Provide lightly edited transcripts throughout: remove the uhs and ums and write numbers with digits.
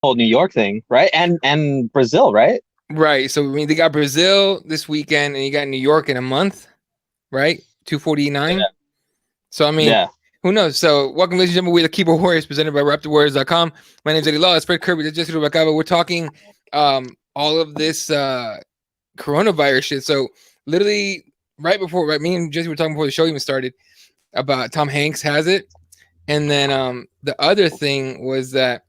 whole New York thing, right? And Brazil, right? Right. So I mean, they got Brazil this weekend, and you got New York in a month, right? 249. So I mean, Yeah. who knows? So welcome, ladies and gentlemen. We're the Keyboard Warriors, presented by RaptorWarriors.com. My name is Eddie Law. It's Fred Kirby. That's just Rebecca. We're talking all of this coronavirus shit. So literally right before, right, me and Jesse were talking before the show even started about Tom Hanks has it, and then the other thing was that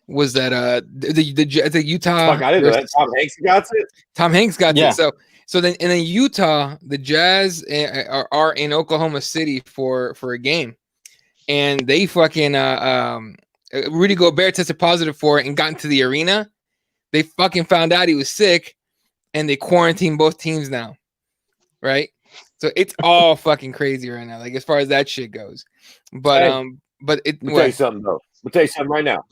the Utah. Fuck, I didn't know that. Tom Hanks got it. Tom Hanks got Yeah. it. So then in Utah, the Jazz are in Oklahoma City for a game, and they fucking Rudy Gobert tested positive for it and got into the arena. They fucking found out he was sick, and they quarantined both teams now. Right? So it's all fucking crazy right now, like as far as that shit goes. But but it. Let me tell you something though. Let me tell you something right now.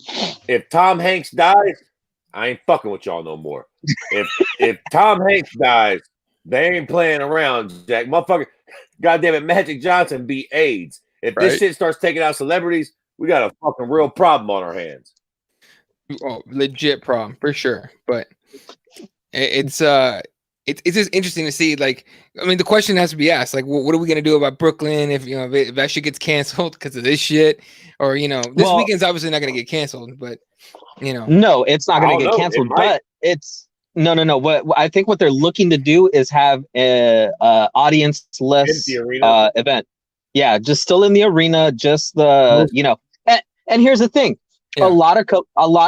If Tom Hanks dies, I ain't fucking with y'all no more. If Tom Hanks dies, they ain't playing around, Jack. Motherfucker, goddamn it, Magic Johnson beat AIDS. If this shit starts taking out celebrities, we got a fucking real problem on our hands. Oh, legit problem for sure. But it's just interesting to see. Like, I mean, the question has to be asked. Like, what are we gonna do about Brooklyn if if that shit gets canceled because of this shit, or this weekend's obviously not gonna get canceled, but no, it's not gonna get canceled. But it's no. What I think what they're looking to do is have a audience-less event. Yeah, just still in the arena, just the and here's the thing. Yeah. A lot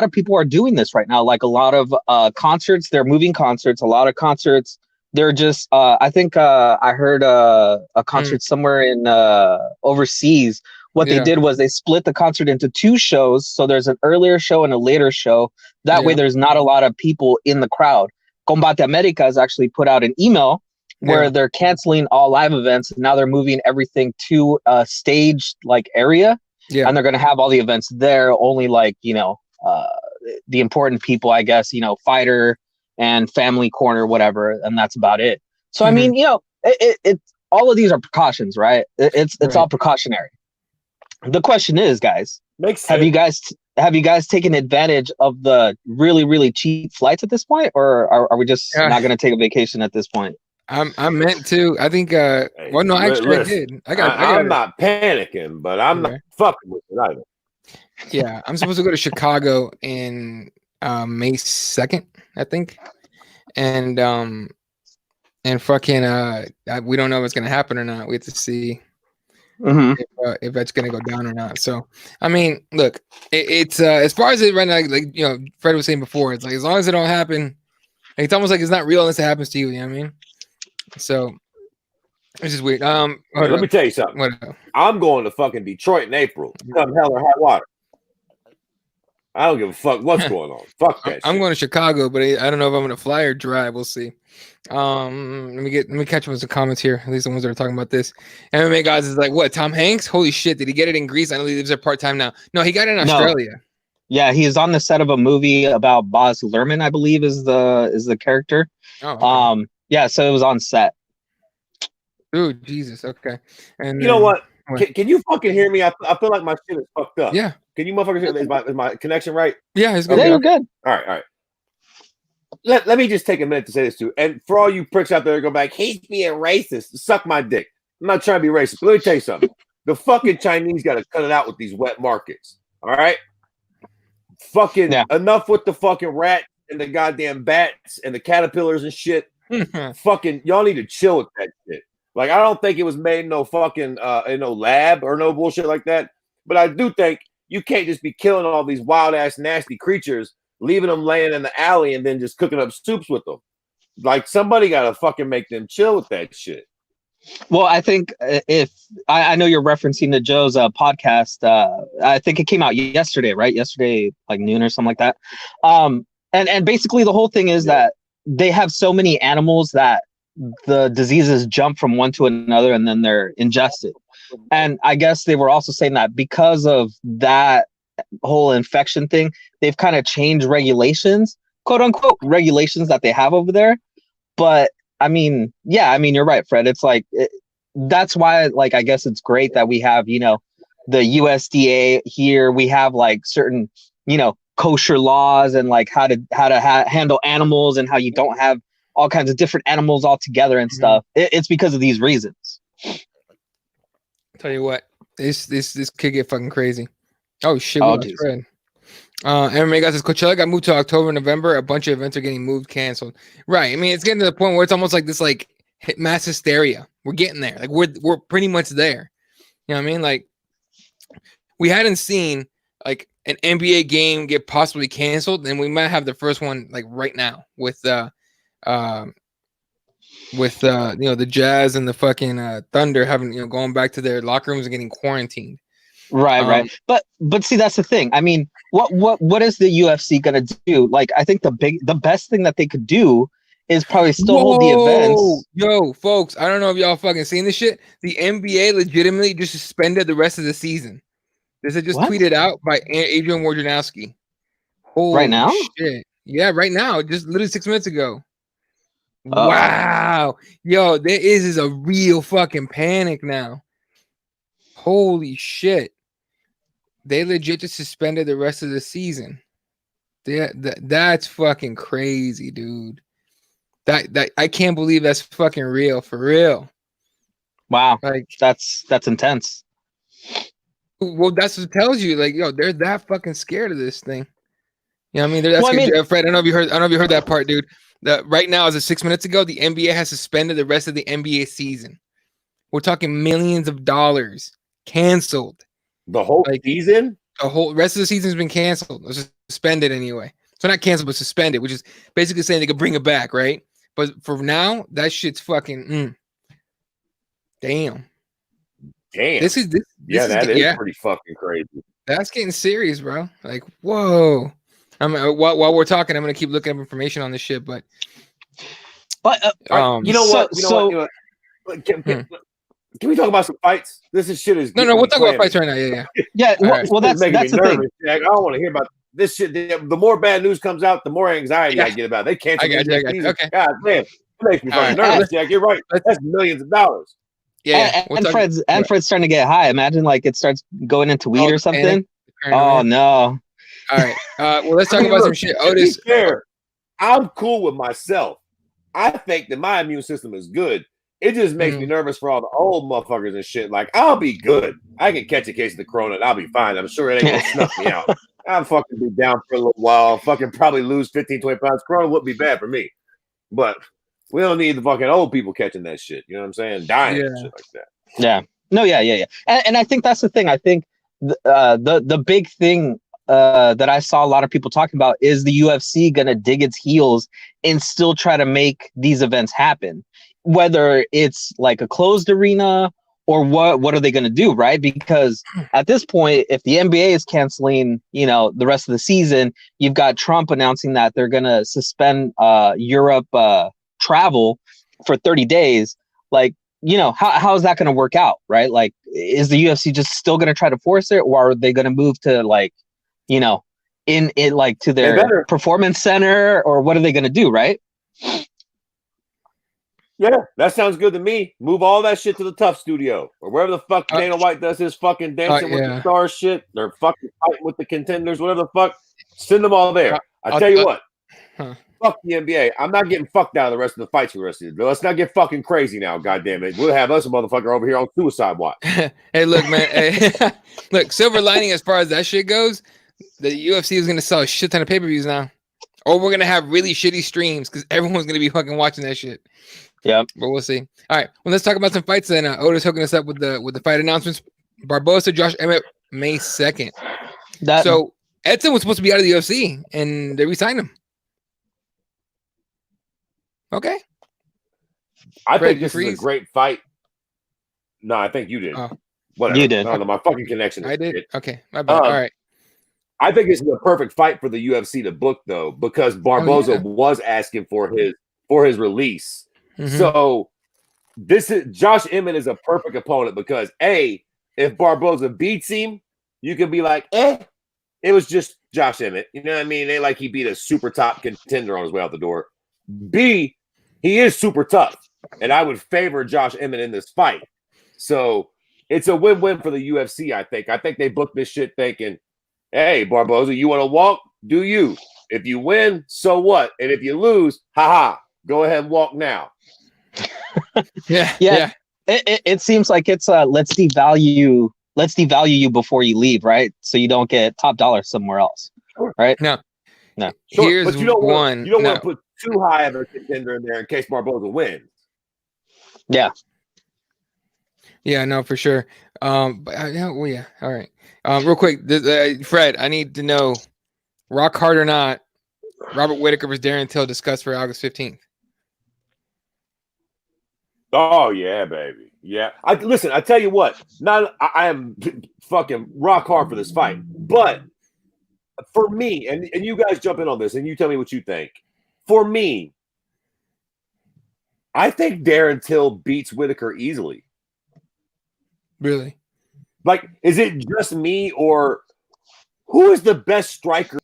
of people are doing this right now. Like a lot of concerts, they're moving concerts. A lot of concerts, they're just. I think I heard a concert somewhere in overseas. What they did was they split the concert into two shows. So there's an earlier show and a later show. That way, there's not a lot of people in the crowd. Combate America has actually put out an email where they're canceling all live events. And now they're moving everything to a staged area. Yeah. And they're going to have all the events there, only the important people, I guess, fighter and family corner, whatever. And that's about it. So, I mean, it all of these are precautions, right? It's all precautionary. The question is, guys, have you guys taken advantage of the really, really cheap flights at this point? Or are we just not going to take a vacation at this point? I meant to. I think. Well, no, actually, I did. I'm not panicking, but I'm not fucking with it either. Yeah, I'm supposed to go to Chicago in May 2nd, I think, and fucking we don't know if it's gonna happen or not. We have to see if that's gonna go down or not. So, I mean, look, it's as far as it right now, like Fred was saying before, it's like as long as it don't happen, it's almost like it's not real unless it happens to you. You know what I mean? So it's just weird. Let me tell you something. I'm going to fucking Detroit in April. Come hell or high water. I don't give a fuck what's going on. Fuck that. I'm going to Chicago, but I don't know if I'm going to fly or drive. We'll see. Let me catch up with some comments here. At least the ones that are talking about this. MMA guys is like, what? Tom Hanks? Holy shit! Did he get it in Greece? I know he lives there part time now. No, he got it in Australia. No. Yeah, he is on the set of a movie about Baz Luhrmann, I believe, is the character. Oh, okay. Yeah, so it was on set. Ooh, Jesus. Okay. And you know what? Can you fucking hear me? I feel like my shit is fucked up. Yeah. Can you motherfuckers hear me? Is my connection right? Yeah, it's good. Yeah, you're good. All right. Let me just take a minute to say this too. And for all you pricks out there that go back, he's being racist. Suck my dick. I'm not trying to be racist. But let me tell you something. The fucking Chinese got to cut it out with these wet markets. All right? Fucking enough with the fucking rat and the goddamn bats and the caterpillars and shit. Fucking y'all need to chill with that shit. Like, I don't think it was made in no fucking in no lab or no bullshit like that. But I do think you can't just be killing all these wild ass nasty creatures, leaving them laying in the alley and then just cooking up soups with them. Like, somebody gotta fucking make them chill with that shit. Well, I think if I know you're referencing the Joe's podcast, I think it came out yesterday, right? Yesterday, like noon or something like that. And basically the whole thing is that they have so many animals that the diseases jump from one to another and then they're ingested. And I guess they were also saying that because of that whole infection thing, they've kind of changed regulations, quote unquote regulations that they have over there. But I mean, you're right, Fred. It's like, that's why, like, I guess it's great that we have, the USDA here. We have like certain, kosher laws and like how to handle animals and how you don't have all kinds of different animals all together and stuff. It's because of these reasons. Tell you what, this could get fucking crazy. Oh shit, we lost Fred. MMA guys, Coachella got moved to October, November. A bunch of events are getting moved, canceled. Right. I mean, it's getting to the point where it's almost like this, like mass hysteria. We're getting there. Like we're pretty much there. You know what I mean? Like we hadn't seen like an NBA game get possibly canceled, and we might have the first one like right now with the Jazz and the fucking Thunder having going back to their locker rooms and getting quarantined. Right. But see, that's the thing. I mean, what is the UFC gonna do? Like, I think the best thing that they could do is probably still hold the events. Yo, folks, I don't know if y'all fucking seen this shit. The NBA legitimately just suspended the rest of the season. This is just tweeted out by Adrian Wojnarowski. Holy right now? Shit. Yeah, right now. Just literally 6 minutes ago. Wow. Yo, there is a real fucking panic now. Holy shit. They legit just suspended the rest of the season. That's fucking crazy, dude. That I can't believe that's fucking real, for real. Wow. Like that's intense. Well, that's what it tells you. Like, yo, they're that fucking scared of this thing. You know what I mean? Fred, I don't know if you heard that part, dude. Right now, as of 6 minutes ago, the NBA has suspended the rest of the NBA season. We're talking millions of dollars canceled. The whole season? The whole rest of the season's been canceled. It's suspended anyway. So not canceled, but suspended, which is basically saying they could bring it back, right? But for now, that shit's fucking damn. This is pretty fucking crazy. That's getting serious, bro. Like, whoa. While we're talking, I'm gonna keep looking up information on this shit, but you know what? Can we talk about some fights? This shit is no. We'll talk about fights right now. Yeah. Well, that's the thing. Jack. I don't want to hear about this shit. The more bad news comes out, the more anxiety I get about it. They can't. Okay. God damn, it makes me fucking nervous, Jack. You're right. That's millions of dollars. Yeah, and Fred's starting to get high. Imagine like it starts going into weed or something. Oh no. All right. Well, let's talk about some shit. Otis. I'm cool with myself. I think that my immune system is good. It just makes me nervous for all the old motherfuckers and shit. Like, I'll be good. I can catch a case of the corona and I'll be fine. I'm sure it ain't gonna snuff me out. I'll fucking be down for a little while. Fucking probably lose 15, 20 pounds. Corona wouldn't be bad for me. But we don't need the fucking old people catching that shit. You know what I'm saying? Dying and shit like that. Yeah. No, yeah. And I think that's the thing. I think the big thing that I saw a lot of people talking about is the UFC gonna dig its heels and still try to make these events happen, whether it's like a closed arena or what are they going to do, right? Because at this point, if the NBA is canceling, the rest of the season, you've got Trump announcing that they're going to suspend Europe travel for 30 days. Like, how is that going to work out, right? Like, is the UFC just still going to try to force it, or are they going to move to like, in like to their performance center, or what are they going to do, right? Yeah, that sounds good to me. Move all that shit to the Tough Studio or wherever the fuck Dana White does his fucking dancing with the stars shit. They're fucking fighting with the contenders, whatever the fuck. Send them all there. I tell you what, fuck the NBA. I'm not getting fucked out of the rest of the fights for the rest of it. Let's not get fucking crazy now, goddamn it. We'll have us a motherfucker over here on suicide watch. Hey, look, man. Hey, look, silver lining as far as that shit goes, the UFC is going to sell a shit ton of pay-per-views now. Or we're going to have really shitty streams because everyone's going to be fucking watching that shit. Yeah, but we'll see. All right, well, let's talk about some fights then. Otis hooking us up with the fight announcements. Barbosa, Josh Emmett, May 2nd. So Edson was supposed to be out of the UFC, and they re-signed him. Okay. I think this is a great fight. No, I think you did. Whatever. You did. I don't know. My fucking connection. I did. Shit. Okay, my bad. All right. I think this is a perfect fight for the UFC to book, though, because Barbosa was asking for his release. Mm-hmm. So this is Josh Emmett is a perfect opponent because if Barbosa beats him, you can be like, it was just Josh Emmett. You know what I mean? They like he beat a super top contender on his way out the door. B, he is super tough, and I would favor Josh Emmett in this fight. So it's a win-win for the UFC, I think. I think they booked this shit thinking, hey, Barbosa, you want to walk? do you. If you win, so what? And if you lose, haha, go ahead and walk now. Yeah. It seems like it's let's devalue you before you leave, right? So you don't get top dollar somewhere else, right? No. No. Sure, Here's but you don't one. You don't want to put too high of a contender in there in case Barboza wins. Yeah. Yeah, no, for sure. But well, yeah. All right. Real quick, Fred, I need to know, rock hard or not, Robert Whitaker versus Darren Till discussed for August 15th. Oh yeah, baby. Yeah. I tell you what, I am fucking rock hard for this fight. But for me, and you guys jump in on this and you tell me what you think. For me, I think Darren Till beats Whitaker easily. Really? Like, is it just me, or who is the best striker?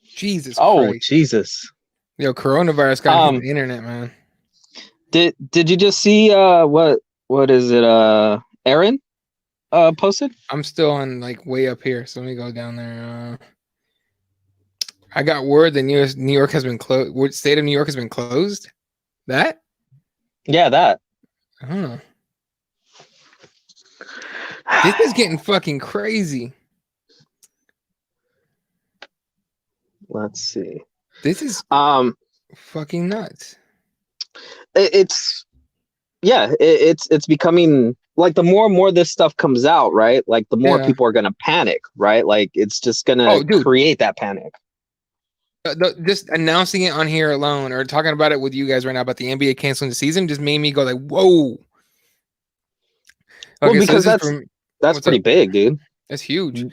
Jesus Oh, Christ. Jesus. Yo, coronavirus got the internet, man. Did you just see what is it Aaron posted? I'm still on like way up here, so let me go down there. I got word that New York has been closed. What state of New York has been closed? That? Yeah, that. I don't know. This is getting fucking crazy. Let's see. This is fucking nuts. It's becoming like the more and more this stuff comes out, right? Like the more people are gonna panic, right? Like it's just gonna create that panic. Just announcing it on here alone, or talking about it with you guys right now about the NBA canceling the season, just made me go like, "Whoa!" Okay, well, because that's pretty big, dude. That's huge.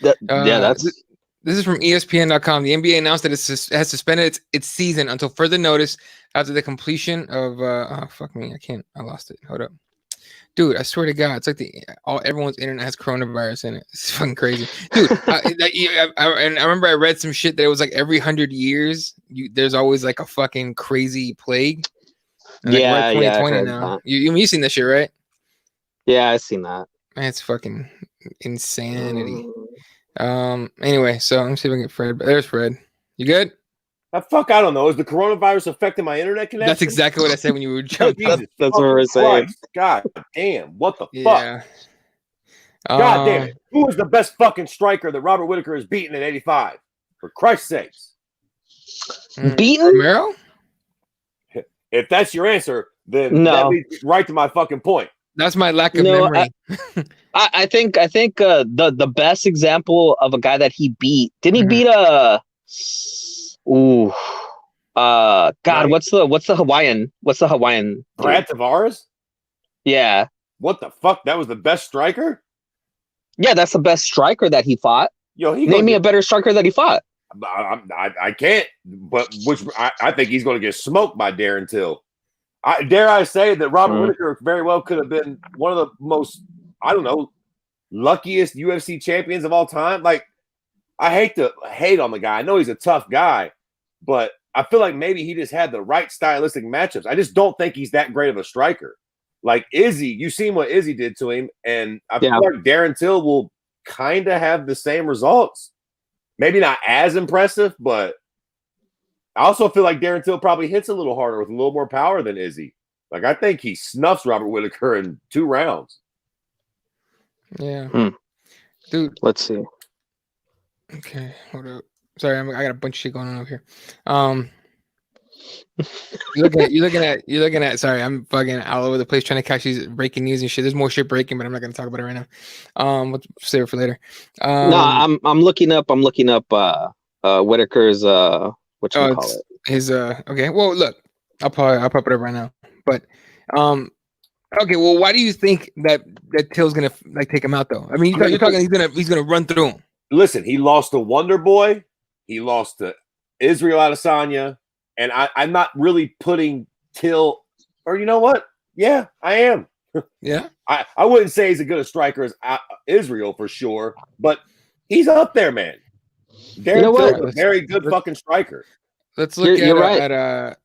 This is from ESPN.com. The NBA announced that it has suspended its season until further notice after the completion of. Oh fuck me! I lost it. Hold up, dude. I swear to God, it's like everyone's internet has coronavirus in it. It's fucking crazy, dude. And I remember I read some shit that it was like every 100 years, there's always like a fucking crazy plague. And like, yeah, 2020 now. You seen this shit, right? Yeah, I seen that. Man, it's fucking insanity. Anyway, so let me see if I can get Fred. There's Fred. You good? Fuck, I don't know. Is the coronavirus affecting my internet connection? That's exactly what I said when you were jumping. That's what we're saying. God damn, what the fuck? Yeah. God damn it. Who is the best fucking striker that Robert Whitaker has beaten in 85? For Christ's sakes. Beaten? Romero? If that's your answer, then that leads right to my fucking point. That's my lack of memory. I think the best example of a guy that he beat, didn't he beat God, what's the Hawaiian Brad Tavares? Yeah. What the fuck? That was the best striker? Yeah, that's the best striker that he fought. Yo, name me a better striker that he fought. I can't, but I think he's going to get smoked by Darren Till. Dare I say that Robert Whitaker very well could have been one of the most, I don't know, luckiest UFC champions of all time. Like, I hate to hate on the guy. I know he's a tough guy, but I feel like maybe he just had the right stylistic matchups. I just don't think he's that great of a striker. Like Izzy, you've seen what Izzy did to him, and I feel like Darren Till will kind of have the same results. Maybe not as impressive, but I also feel like Darren Till probably hits a little harder with a little more power than Izzy. Like, I think he snuffs Robert Whitaker in 2 rounds. Yeah. Dude. Let's see. Okay, hold up. Sorry, I got a bunch of shit going on over here. You're looking at. Sorry, I'm fucking all over the place trying to catch these breaking news and shit. There's more shit breaking, but I'm not gonna talk about it right now. Let's save it for later. No, I'm looking up. Whitaker's what you call it? His okay. Well, look, I'll pop it up right now. But okay. Well, why do you think that Till's gonna like take him out though? I mean, you're talking he's gonna run through him. Listen, he lost to Wonder Boy. He lost to Israel Adesanya. And I'm not really putting Till, or you know what? Yeah, I am. Yeah. I wouldn't say he's as good a striker as Israel for sure, but he's up there, man. Darren Till's a very good fucking striker. Let's look at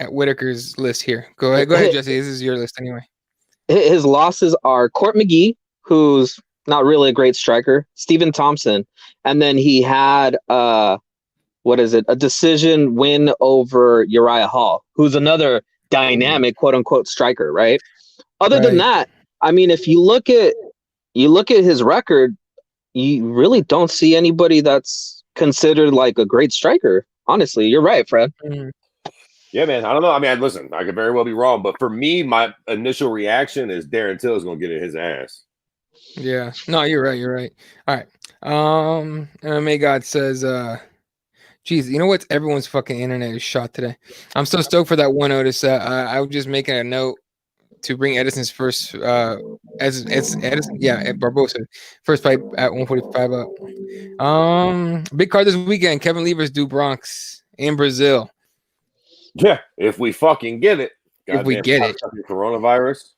Whitaker's list here. Go ahead, Jesse. This is your list anyway. His losses are Court McGee, who's not really a great striker. Stephen Thompson, and then he had a decision win over Uriah Hall, who's another dynamic quote unquote striker, right? Other than that, I mean, if you look at his record, you really don't see anybody that's considered like a great striker. Honestly, you're right, Fred. Yeah, man. I don't know. I mean, listen, I could very well be wrong, but for me, my initial reaction is Darren Till is going to get his ass. Yeah. No, you're right. You're right. All right. MMA God says, geez, you know what? Everyone's fucking internet is shot today. I'm so stoked for that one, Otis. I was just making a note to bring Edison's first, Edison, yeah, Barbosa first fight at 145 up. Big card this weekend. Kevin Lever's due Bronx in Brazil. Yeah, if we fucking get it. If we get it. Coronavirus.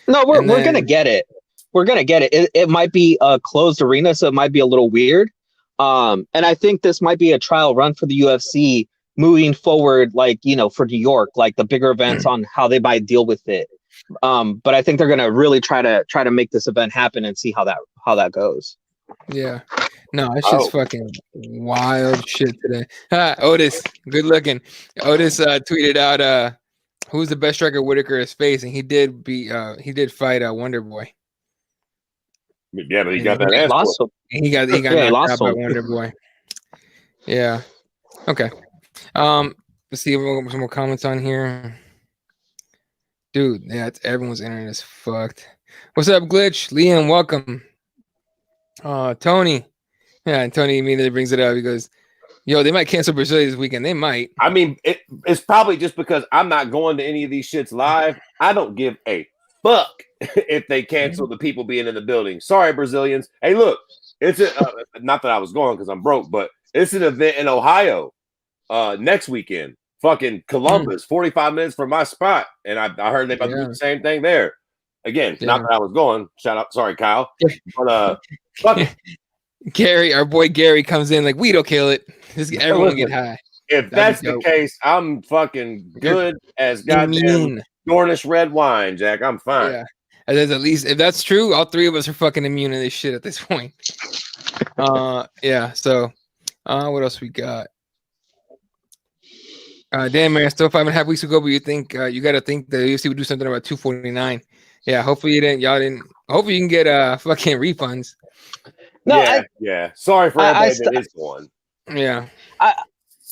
No, we're gonna get it. We're gonna get it. It might be a closed arena, so it might be a little weird. And I think this might be a trial run for the UFC moving forward, like, you know, for New York, like the bigger events on how they might deal with it. But I think they're gonna really try to make this event happen and see how that goes. Yeah. No, it's just fucking wild shit today. Otis, good looking. Otis tweeted out who's the best striker Whitaker has faced, and he did fight Wonder Boy. Yeah, but he got that ass. He got knocked out by Wonder Boy. Yeah. Okay. Let's see if we got some more comments on here. Dude, yeah, everyone's internet is fucked. What's up, Glitch? Liam, welcome. Tony. Yeah, and Tony immediately brings it up. He goes, yo, they might cancel Brasilia this weekend. They might. I mean, it's probably just because I'm not going to any of these shits live. I don't give a fuck if they cancel the people being in the building. Sorry, Brazilians. Hey, look, it's not that I was going because I'm broke, but it's an event in Ohio next weekend. Fucking Columbus, 45 minutes from my spot. And I heard they about to do the same thing there. Again, not that I was going. Shout out. Sorry, Kyle. But fuck Gary, our boy Gary comes in like, we don't kill it. Everyone get high. If that's the case, I'm fucking good as goddamn Dornish red wine, Jack. I'm fine. Yeah. At least if that's true, all three of us are fucking immune to this shit at this point. Yeah. So, what else we got? Damn, man, still 5.5 weeks ago, but you think you got to think the UFC would do something about 249. Yeah. Hopefully you didn't. Hopefully you can get fucking refunds. No, yeah. Sorry for everybody that is one. Yeah.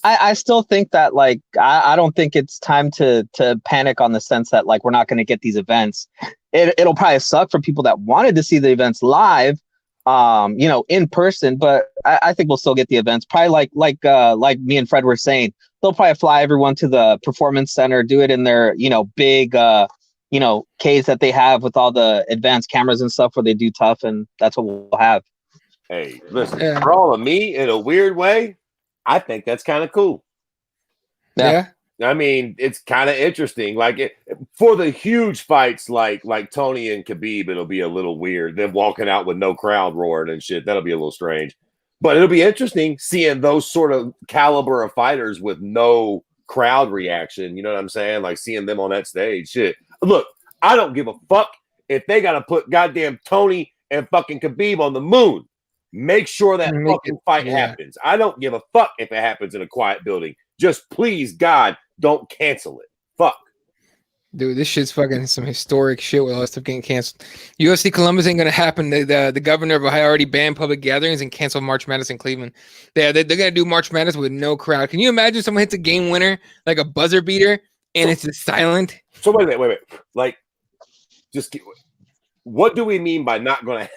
I still think that, like, I don't think it's time to panic on the sense that, like, we're not going to get these events. It'll probably suck for people that wanted to see the events live, you know, in person, but I think we'll still get the events. Probably like me and Fred were saying, they'll probably fly everyone to the performance center, do it in their, you know, big, you know, cage that they have with all the advanced cameras and stuff where they do tough, and that's what we'll have. Hey, listen, for all of me, in a weird way, I think that's kind of cool. Yeah. I mean, it's kind of interesting. Like for the huge fights like Tony and Khabib, it'll be a little weird. Them walking out with no crowd roaring and shit. That'll be a little strange. But it'll be interesting seeing those sort of caliber of fighters with no crowd reaction. You know what I'm saying? Like seeing them on that stage. Shit. Look, I don't give a fuck if they got to put goddamn Tony and fucking Khabib on the moon. Make sure that fucking fight happens. I don't give a fuck if it happens in a quiet building. Just please, God, don't cancel it. Fuck. Dude, this shit's fucking some historic shit with all this stuff getting canceled. UFC Columbus ain't gonna happen. The governor of Ohio already banned public gatherings and canceled March Madness in Cleveland. They're gonna do March Madness with no crowd. Can you imagine someone hits a game winner like a buzzer beater and it's just silent? So wait. Like, what do we mean by not gonna?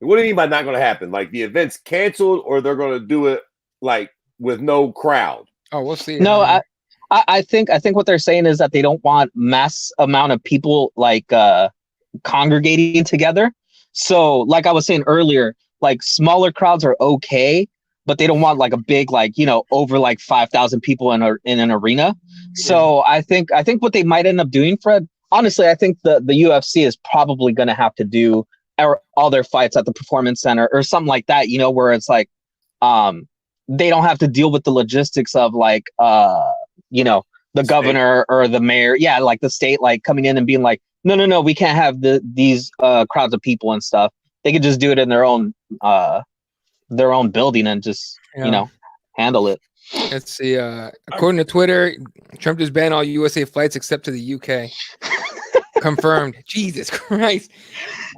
What do you mean by not going to happen? Like the event's canceled, or they're going to do it like with no crowd? Oh, we'll see. No, I think what they're saying is that they don't want mass amount of people like congregating together. So, like I was saying earlier, like smaller crowds are okay, but they don't want like a big, like, you know, over like 5,000 people in an arena. So I think what they might end up doing, Fred, honestly, I think the UFC is probably going to have to do all their fights at the performance center or something like that, you know, where it's like they don't have to deal with the logistics of like you know, the governor or the mayor, like the state, like coming in and being like, no, we can't have these crowds of people and stuff. they could just do it in their own building and just handle it. Let's see. According to Twitter, Trump just banned all USA flights except to the UK. Confirmed. Jesus Christ.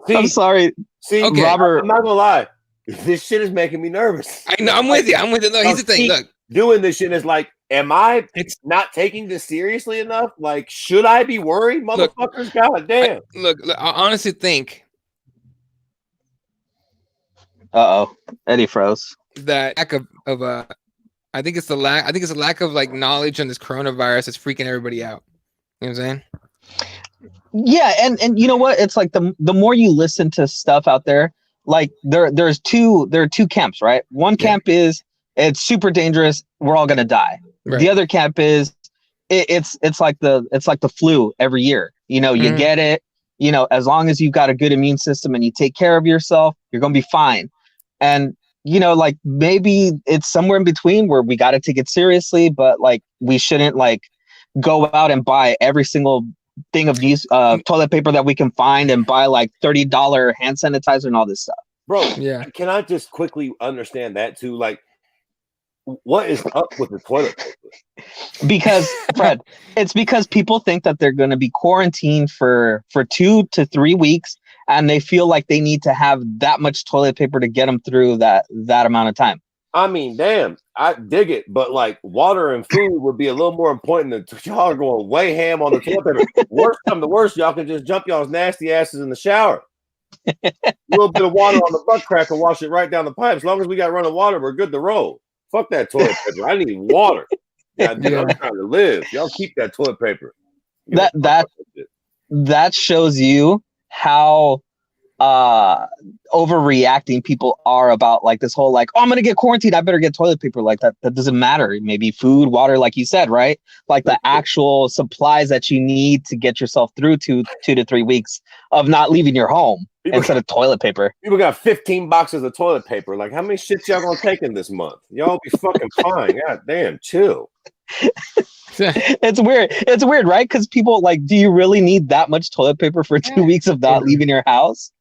I'm sorry. See, okay. Robert, I'm not gonna lie. This shit is making me nervous. I know. I'm with you. No, here's the thing. Look, doing this shit is like, am I not taking this seriously enough? Like, should I be worried, motherfuckers? God damn. Look, I honestly think. Eddie froze. That lack of I think it's a lack of like knowledge on this coronavirus that's freaking everybody out. You know what I'm saying? Yeah, and you know what? It's like the more you listen to stuff out there, like there are two camps, right? One camp is it's super dangerous, we're all gonna die. Right. The other camp is it's like the flu every year. You know, you get it, you know, as long as you've got a good immune system and you take care of yourself, you're gonna be fine. And you know, like maybe it's somewhere in between where we gotta take it seriously, but like we shouldn't like go out and buy every single thing of these toilet paper that we can find and buy like $30 hand sanitizer and all this stuff. Bro, can I just quickly understand that too? Like, what is up with the toilet paper? Because, Fred, it's because people think that they're going to be quarantined for 2 to 3 weeks, and they feel like they need to have that much toilet paper to get them through that amount of time. I mean, damn, I dig it, but like water and food would be a little more important than y'all are going way ham on the toilet paper. Worst come to worst, y'all can just jump y'all's nasty asses in the shower. A little bit of water on the butt crack and wash it right down the pipe. As long as we got running water, we're good to roll. Fuck that toilet paper. I need water. I'm trying to live. Y'all keep that toilet paper. That shows you how overreacting people are about like this whole like, oh, I'm gonna get quarantined, I better get toilet paper. Like that doesn't matter. Maybe food, water, like you said, right? Like the actual supplies that you need to get yourself through 2 to 3 weeks of not leaving your home instead of toilet paper. People got 15 boxes of toilet paper. Like, how many shits y'all gonna take in this month? Y'all be fucking fine. God damn, chill. It's weird, right? Because people like, do you really need that much toilet paper for 2 weeks of not leaving your house?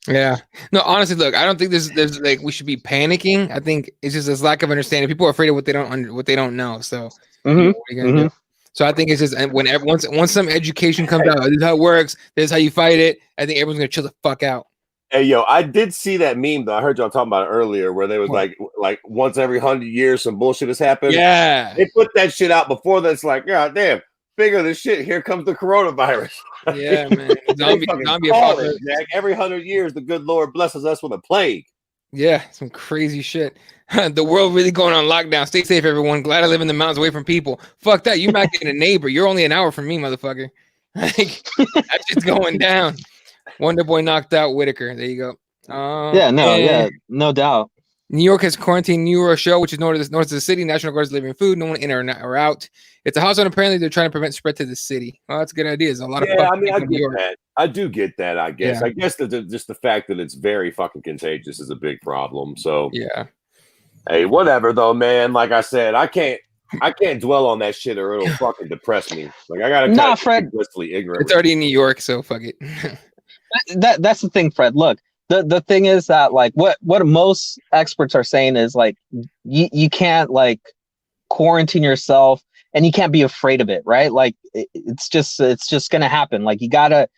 Yeah. No, honestly, look, I don't think there's like we should be panicking. I think it's just this lack of understanding. People are afraid of what they don't know. So, what are you gonna do? So I think it's just once some education comes out, this is how it works. This is how you fight it. I think everyone's gonna chill the fuck out. Hey, yo, I did see that meme though. I heard y'all talking about it earlier, where they was like once every 100 years some bullshit has happened. Yeah, they put that shit out before. That's like, God damn, bigger than shit. Here comes the coronavirus. Yeah, man, zombie apocalypse. Jack. Every 100 years, the good Lord blesses us with a plague. Yeah, some crazy shit. The world really going on lockdown. Stay safe, everyone. Glad I live in the mountains away from people. Fuck that. You might get a neighbor. You're only an hour from me, motherfucker. Like, that shit's going down. Wonder Boy knocked out Whitaker. There you go. No doubt. New York has quarantined New York show, which is north of the city. National Guard is delivering food. No one in or out. It's a house zone. Apparently, they're trying to prevent spread to the city. Well, that's a good idea. There's a lot of I mean, I get that. I do get that. I guess. Yeah. I guess that just the fact that it's very fucking contagious is a big problem. So yeah. Hey, whatever though, man. Like I said, I can't dwell on that shit or it'll fucking depress me. Like I gotta Fred. Blissfully ignorant. It's already in New York, so fuck it. That's the thing, Fred. Look, the thing is that like what most experts are saying is like you can't like quarantine yourself and you can't be afraid of it, right? Like it's just gonna happen. Like you gotta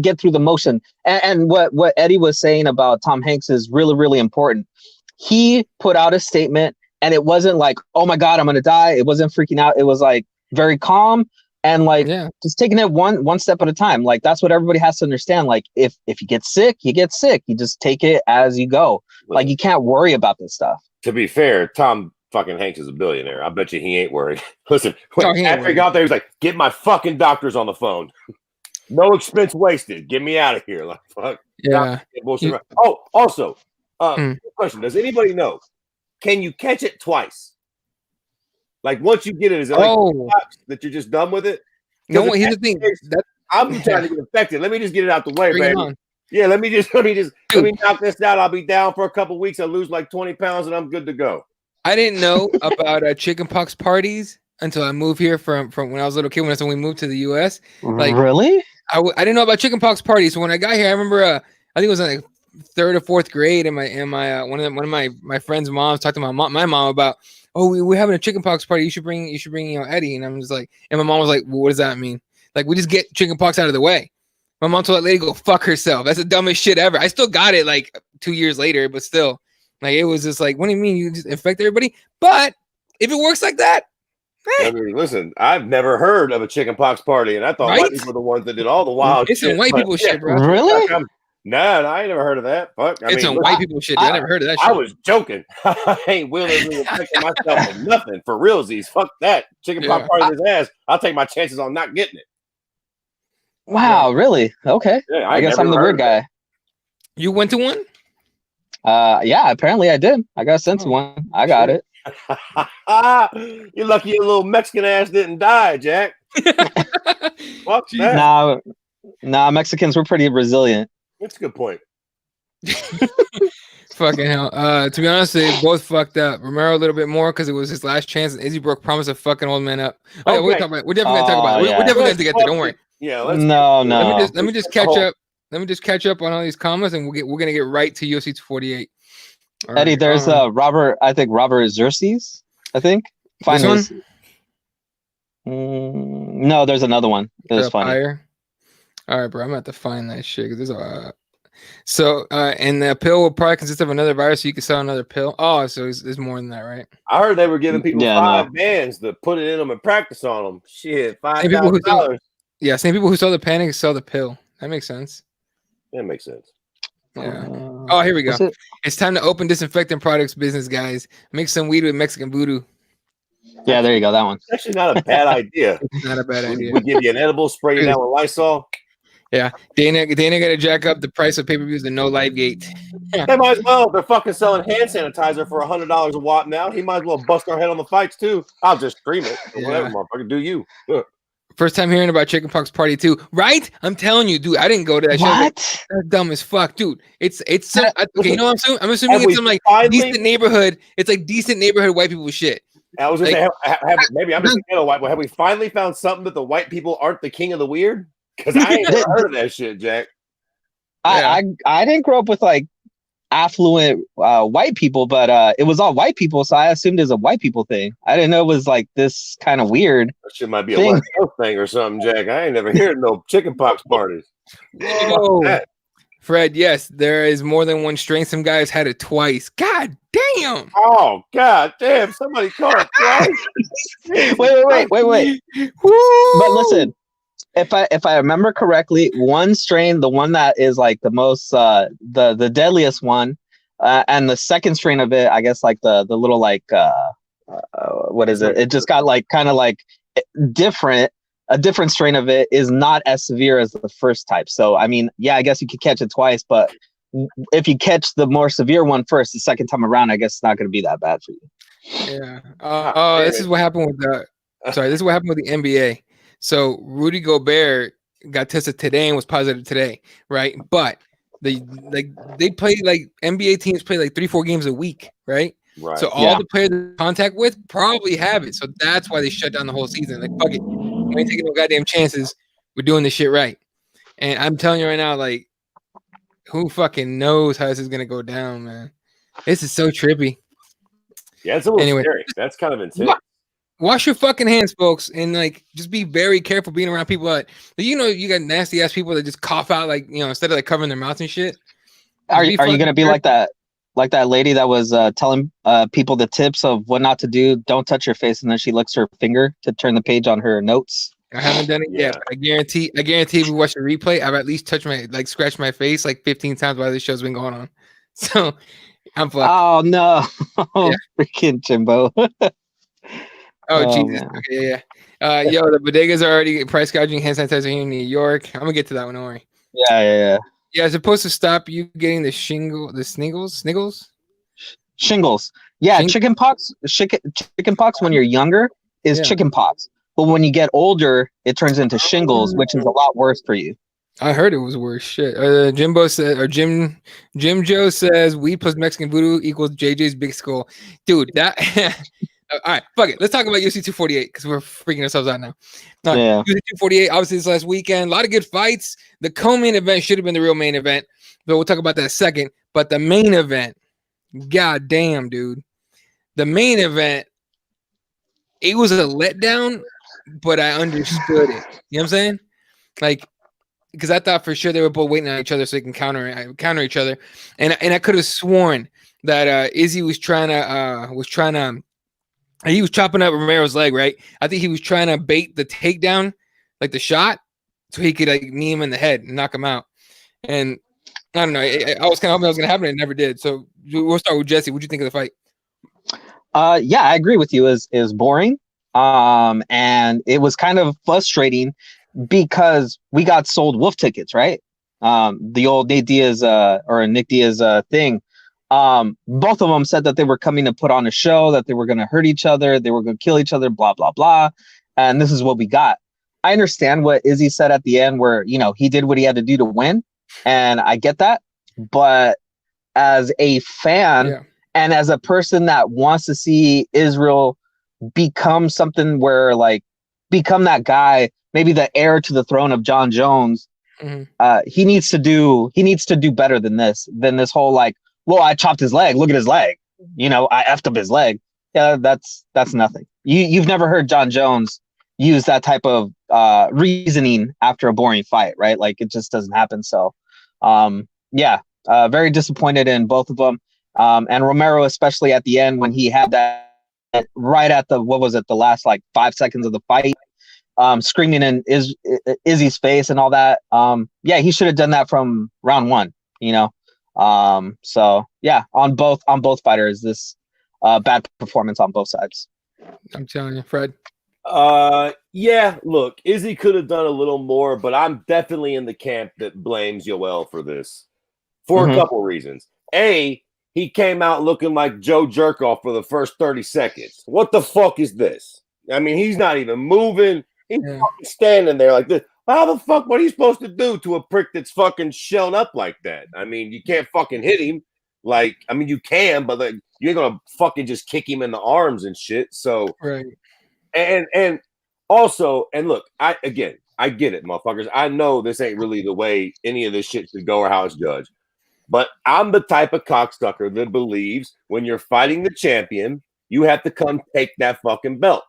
get through the motion. And what Eddie was saying about Tom Hanks is really, really important. He put out a statement and it wasn't like, oh my God, I'm gonna die. It wasn't freaking out. It was like very calm and like just taking it one step at a time. Like that's what everybody has to understand. Like if you get sick, you get sick. You just take it as you go. Like you can't worry about this stuff. To be fair, Tom fucking Hanks is a billionaire. I bet you he ain't worried. Listen, after he got there, he's like, get my fucking doctors on the phone. No expense wasted. Get me out of here. Like fuck. Yeah. Oh, also, question. Does anybody know? Can you catch it twice? Like once you get it, is it like that you're just done with it? No, here's the thing. I'm trying to get infected. Let me just get it out the way, baby. Yeah, let me knock this out. I'll be down for a couple weeks. I lose like 20 pounds and I'm good to go. I didn't know about chickenpox parties until I moved here from when I was a little kid. When we moved to the U.S. Like really, I didn't know about chickenpox parties. So when I got here, I remember I think it was like 3rd or 4th grade, and my one of my friends' moms talked to my mom about, oh, we're having a chickenpox party. You should bring Eddie. And I'm just like, and my mom was like, well, what does that mean? Like, we just get chickenpox out of the way. My mom told that lady to go fuck herself. That's the dumbest shit ever. I still got it like 2 years later, but still, like, it was just like, what do you mean you just infect everybody? But if it works like that, I mean, listen, I've never heard of a chickenpox party, and I thought white people were the ones that did all the wild it's shit. Some white people shit, bro. Really? No, I ain't never heard of that. Fuck. It's some white people shit. I never heard of that shit. I was joking. I ain't willingly infecting myself with nothing for realsies. Fuck that. Chickenpox party his ass. I'll take my chances on not getting it. Wow, really? Okay. Yeah, I guess I'm the weird guy. You went to one? Yeah, apparently I did. I got sent to one. I got it. You're lucky your little Mexican ass didn't die, Jack. Fuck that. Nah, Mexicans were pretty resilient. That's a good point. Fucking hell. To be honest, they both fucked up. Romero a little bit more because it was his last chance, and Izzy Brook promised a fucking old man up. Oh, yeah, we're definitely gonna talk about it. We're definitely gonna get there. Don't worry. Yeah, no. Let me just catch up. Let me just catch up on all these comments, and we're gonna get right to UFC 248. Eddie, right. There's Robert. I think Robert Xerxes. I think. Find this one. No, there's another one. It was funny. Fire. All right, bro. I'm gonna have to find that shit because there's So, and the pill will probably consist of another virus, so you can sell another pill. Oh, so there's more than that, right? I heard they were giving people $5 bands to put it in them and practice on them. Shit, $5,000. Yeah, same people who sell the panic sell the pill. That makes sense. That makes sense. Yeah. Oh, here we go. It's time to open disinfectant products business, guys. Make some weed with Mexican voodoo. Yeah, there you go. That one. It's actually not a bad idea. It's not a bad idea. We give you an edible, spray you down with Lysol. Yeah, Dana got to jack up the price of pay-per-views and no live gate. They might as well. They're fucking selling hand sanitizer for $100 a watt now. He might as well bust our head on the fights too. I'll just stream it. Whatever, motherfucker. Do you? First time hearing about chickenpox party too, right? I'm telling you, dude. I didn't go to that. What? Shit. That's dumb as fuck, dude. It's okay. You know what I'm assuming it's some like decent neighborhood. It's like decent neighborhood white people shit. I was just saying, maybe I'm just a white boy. Have we finally found something that the white people aren't the king of the weird? Because I ain't never heard of that shit, Jack. I didn't grow up with like affluent white people, but it was all white people, so I assumed it was a white people thing. I didn't know it was like this kind of weird. That shit might be a West Coast thing or something, Jack. I ain't never heard no chickenpox parties. Whoa. Fred, yes, there is more than one strain. Some guys had it twice. God damn. Oh, God damn. Somebody called it twice. Wait. Woo! But listen, if I remember correctly, one strain, the one that is like the most the deadliest one, and the second strain of it, I guess like the little like what is it? It just got like kind of like different. A different strain of it is not as severe as the first type. So I mean, yeah, I guess you could catch it twice, but if you catch the more severe one first, the second time around, I guess it's not going to be that bad for you. Yeah. This is what happened with This is what happened with the NBA. So Rudy Gobert got tested today and was positive today, right? But they play like NBA teams play like 3-4 games a week, right? Right. So all the players they're in contact with probably have it. So that's why they shut down the whole season. Like, fuck it. We ain't taking no goddamn chances. We're doing this shit right. And I'm telling you right now, like, who fucking knows how this is gonna go down, man? This is so trippy. Yeah, it's a little scary. That's kind of intense. Wash your fucking hands, folks, and like just be very careful being around people that you got nasty ass people that just cough out like instead of like covering their mouth and shit. Are you gonna be like that? Like that lady that was telling people the tips of what not to do. Don't touch your face, and then she licks her finger to turn the page on her notes. I haven't done it yet. But I guarantee if we watch the replay, I've at least scratched my face like 15 times while this show's been going on. So I'm fucked. Oh no, freaking Jimbo. Jesus. Man. Okay, yeah. Yo, the bodegas are already price gouging hand sanitizer here in New York. I'm gonna get to that one. Don't worry. Yeah. Yeah, it's supposed to stop you getting the sniggles. Shingles. Yeah, chickenpox. Chickenpox when you're younger is chickenpox, but when you get older, it turns into shingles, which is a lot worse for you. I heard it was worse. Shit. Jimbo said, or Jim Joe says, weed plus Mexican voodoo equals JJ's big skull. Dude, that All right, fuck it. Let's talk about UFC 248 because we're freaking ourselves out now. All right, Yeah. UFC 248, obviously this last weekend, a lot of good fights. The co-main event should have been the real main event, but we'll talk about that second. But the main event, god damn, dude. The main event, it was a letdown, but I understood it. You know what I'm saying? Like, because I thought for sure they were both waiting on each other so they can counter each other, and I could have sworn that Izzy was trying to he was chopping up Romero's leg, right? I think he was trying to bait the takedown, like the shot, so he could like knee him in the head and knock him out. And I don't know, I was kind of hoping that was gonna happen, and it never did. So we'll start with Jesse. What'd you think of the fight? Yeah, I agree with you. Is boring. And it was kind of frustrating because we got sold wolf tickets, right? The old Nate Diaz or Nick Diaz thing. Both of them said that they were coming to put on a show, that they were going to hurt each other, they were going to kill each other, blah blah blah. And this is what we got. I understand what Izzy said at the end, where he did what he had to do to win, and I get that. But as a fan and as a person that wants to see Israel become something where become that guy, maybe the heir to the throne of John Jones, he needs to do better than this whole well, I chopped his leg, look at his leg, I effed up his leg. Yeah, that's nothing. You've never heard John Jones use that type of reasoning after a boring fight, right? Like, it just doesn't happen. So very disappointed in both of them, and Romero especially at the end when he had that right at the the last 5 seconds of the fight, screaming in Izzy's face and all that. He should have done that from round one, so yeah, on both fighters, this bad performance on both sides. I'm telling you, Fred. Look, Izzy could have done a little more, but I'm definitely in the camp that blames Yoel for this for a couple reasons. A, he came out looking like Joe Jerkoff for the first 30 seconds. What the fuck is this? I mean, he's not even moving. He's fucking standing there like this. How the fuck, what are you supposed to do to a prick that's fucking shown up like that? I mean, you can't fucking hit him. You can, but you ain't gonna fucking just kick him in the arms and shit. So, right. And also, and look, I get it, motherfuckers. I know this ain't really the way any of this shit should go or how it's judged. But I'm the type of cocksucker that believes when you're fighting the champion, you have to come take that fucking belt.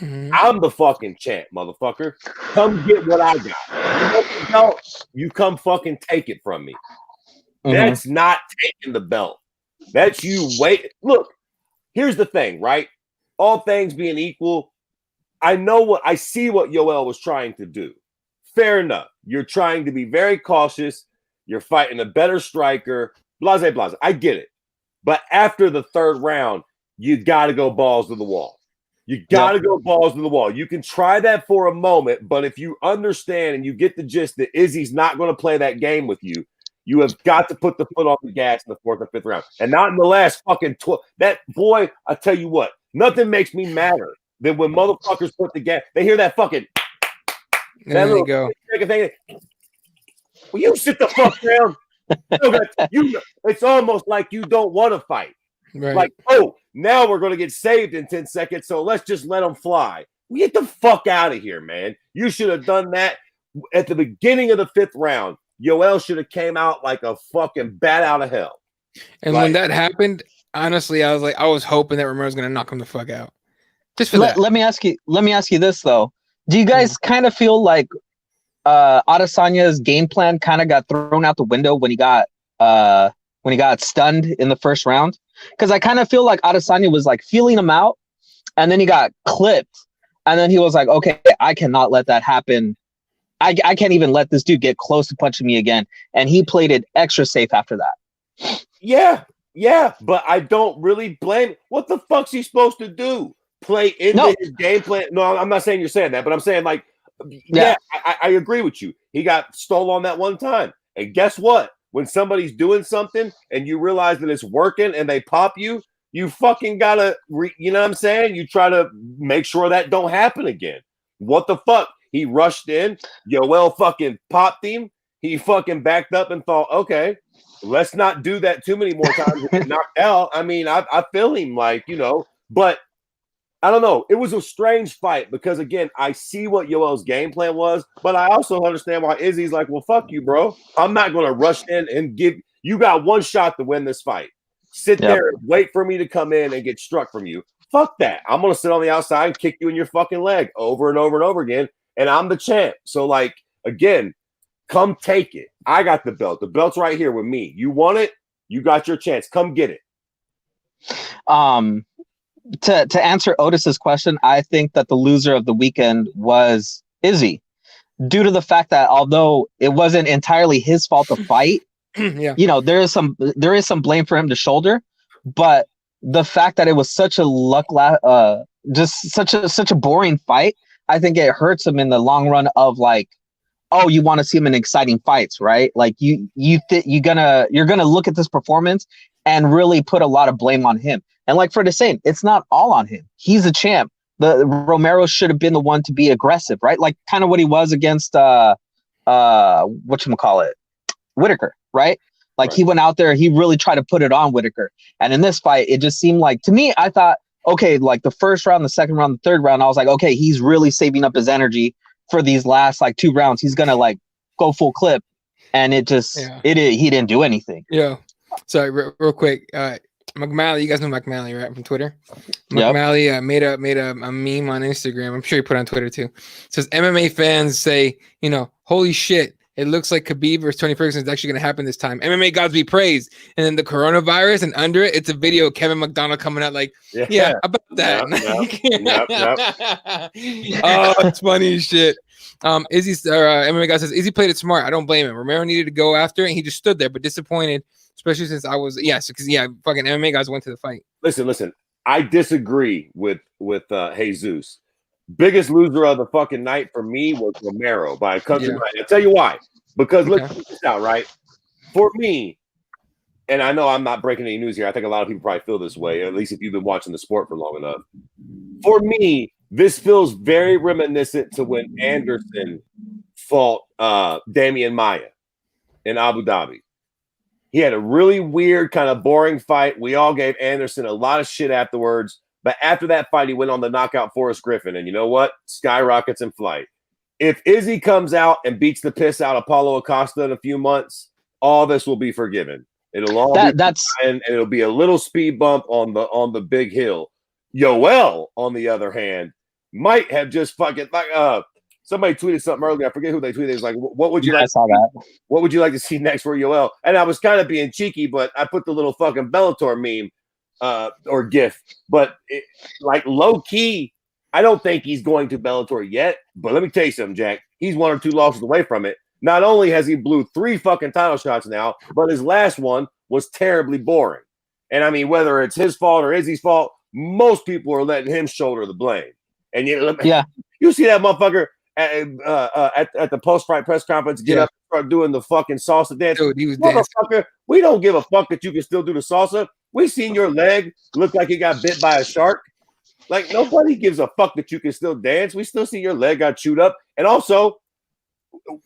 I'm the fucking champ, motherfucker. Come get what I got. You want the belt, you come fucking take it from me. That's not taking the belt. That's you wait. Look, here's the thing, right? All things being equal, I see what Yoel was trying to do. Fair enough. You're trying to be very cautious. You're fighting a better striker, blase, blase. I get it. But after the third round, you got to go balls to the wall. You got to go balls to the wall. You can try that for a moment, but if you understand and you get the gist that Izzy's not going to play that game with you, you have got to put the foot on the gas in the fourth or fifth round. And not in the last fucking 12. That boy, I tell you what, nothing makes me madder than when motherfuckers put the gas. They hear that fucking. There you go. Thing. Will you sit the fuck down? It's almost like you don't want to fight. Right. Now we're going to get saved in 10 seconds, so let's just let them fly. Get the fuck out of here, man. You should have done that at the beginning of the fifth round. Yoel should have came out like a fucking bat out of hell. And when that happened, honestly, I was hoping that Romero's going to knock him the fuck out. Just for that. Let me ask you this though. Do you guys kind of feel like Adesanya's game plan kind of got thrown out the window when he got stunned in the first round? Because I kind of feel like Adesanya was feeling him out, and then he got clipped, and then he was like, okay, I cannot let that happen. I can't even let this dude get close to punching me again. And he played it extra safe after that. Yeah, but I don't really blame. What the fuck's he supposed to do? Play into his game plan? No, I'm not saying you're saying that, but I'm saying I agree with you. He got stole on that one time. And guess what? When somebody's doing something and you realize that it's working and they pop you, you fucking gotta, you know what I'm saying? You try to make sure that don't happen again. What the fuck? He rushed in. Yoel fucking popped him. He fucking backed up and thought, okay, let's not do that too many more times and get knocked out. I mean, I feel him but I don't know. It was a strange fight because, again, I see what Yoel's game plan was, but I also understand why Izzy's like, well, fuck you, bro. I'm not going to rush in and give – you got one shot to win this fight. Sit there and wait for me to come in and get struck from you. Fuck that. I'm going to sit on the outside and kick you in your fucking leg over and over and over again, and I'm the champ. So, like, again, come take it. I got the belt. The belt's right here with me. You want it? You got your chance. Come get it. To answer Otis's question, I think that the loser of the weekend was Izzy, due to the fact that although it wasn't entirely his fault to fight, you know, there is some blame for him to shoulder, but the fact that it was such a just such a boring fight, I think it hurts him in the long run of like, oh, you want to see him in exciting fights, right? Like you're gonna look at this performance and really put a lot of blame on him. And like Fred is saying, it's not all on him. He's a champ. The Romero should have been the one to be aggressive, right? Like kind of what he was against whatchamacallit, Whitaker, right? Like he went out there, he really tried to put it on Whitaker. And in this fight, it just seemed like, to me, I thought, okay, like the first round, the second round, the third round, I was like, okay, he's really saving up his energy for these last like 2 rounds. He's gonna like go full clip. And it just he didn't do anything. Yeah. Sorry, real quick. McMalley, you guys know McMalley, right? From Twitter. McMalley made a meme on Instagram. I'm sure he put it on Twitter too. It says MMA fans say, you know, holy shit, it looks like Khabib versus Tony Ferguson is actually going to happen this time. MMA gods be praised. And then the coronavirus, and under it, it's a video of Kevin McDonald coming out like, yeah about that. Oh, it's funny as shit. Izzy's MMA guy says Izzy played it smart. I don't blame him. Romero needed to go after it, and he just stood there, but disappointed. Especially since I was, because fucking MMA guys went to the fight. Listen. I disagree with Jesus. Biggest loser of the fucking night for me was Romero by a country mile. I'll tell you why. Because look this out, right? For me, and I know I'm not breaking any news here. I think a lot of people probably feel this way, at least if you've been watching the sport for long enough. For me, this feels very reminiscent to when Anderson fought Damian Maia in Abu Dhabi. He had a really weird, kind of boring fight. We all gave Anderson a lot of shit afterwards. But after that fight, he went on to knock out Forrest Griffin. And you know what? Skyrockets in flight. If Izzy comes out and beats the piss out of Paulo Acosta in a few months, all this will be forgiven. It'll all and it'll be a little speed bump on the big hill. Yoel, on the other hand, might have just fucking like somebody tweeted something earlier. I forget who they tweeted. It was like, what would you like? I saw that. What would you like to see next for Yoel? And I was kind of being cheeky, but I put the little fucking Bellator meme or GIF. But like low key, I don't think he's going to Bellator yet. But let me tell you something, Jack. He's 1 or 2 losses away from it. Not only has he blew 3 fucking title shots now, but his last one was terribly boring. And I mean, whether it's his fault or Izzy's fault, most people are letting him shoulder the blame. And you see that motherfucker at the post-fight press conference get up and start doing the fucking salsa dance. Dude, he was dancing. We don't give a fuck that you can still do the salsa. We seen your leg look like it got bit by a shark. Like, nobody gives a fuck that you can still dance. We still see your leg got chewed up. And also,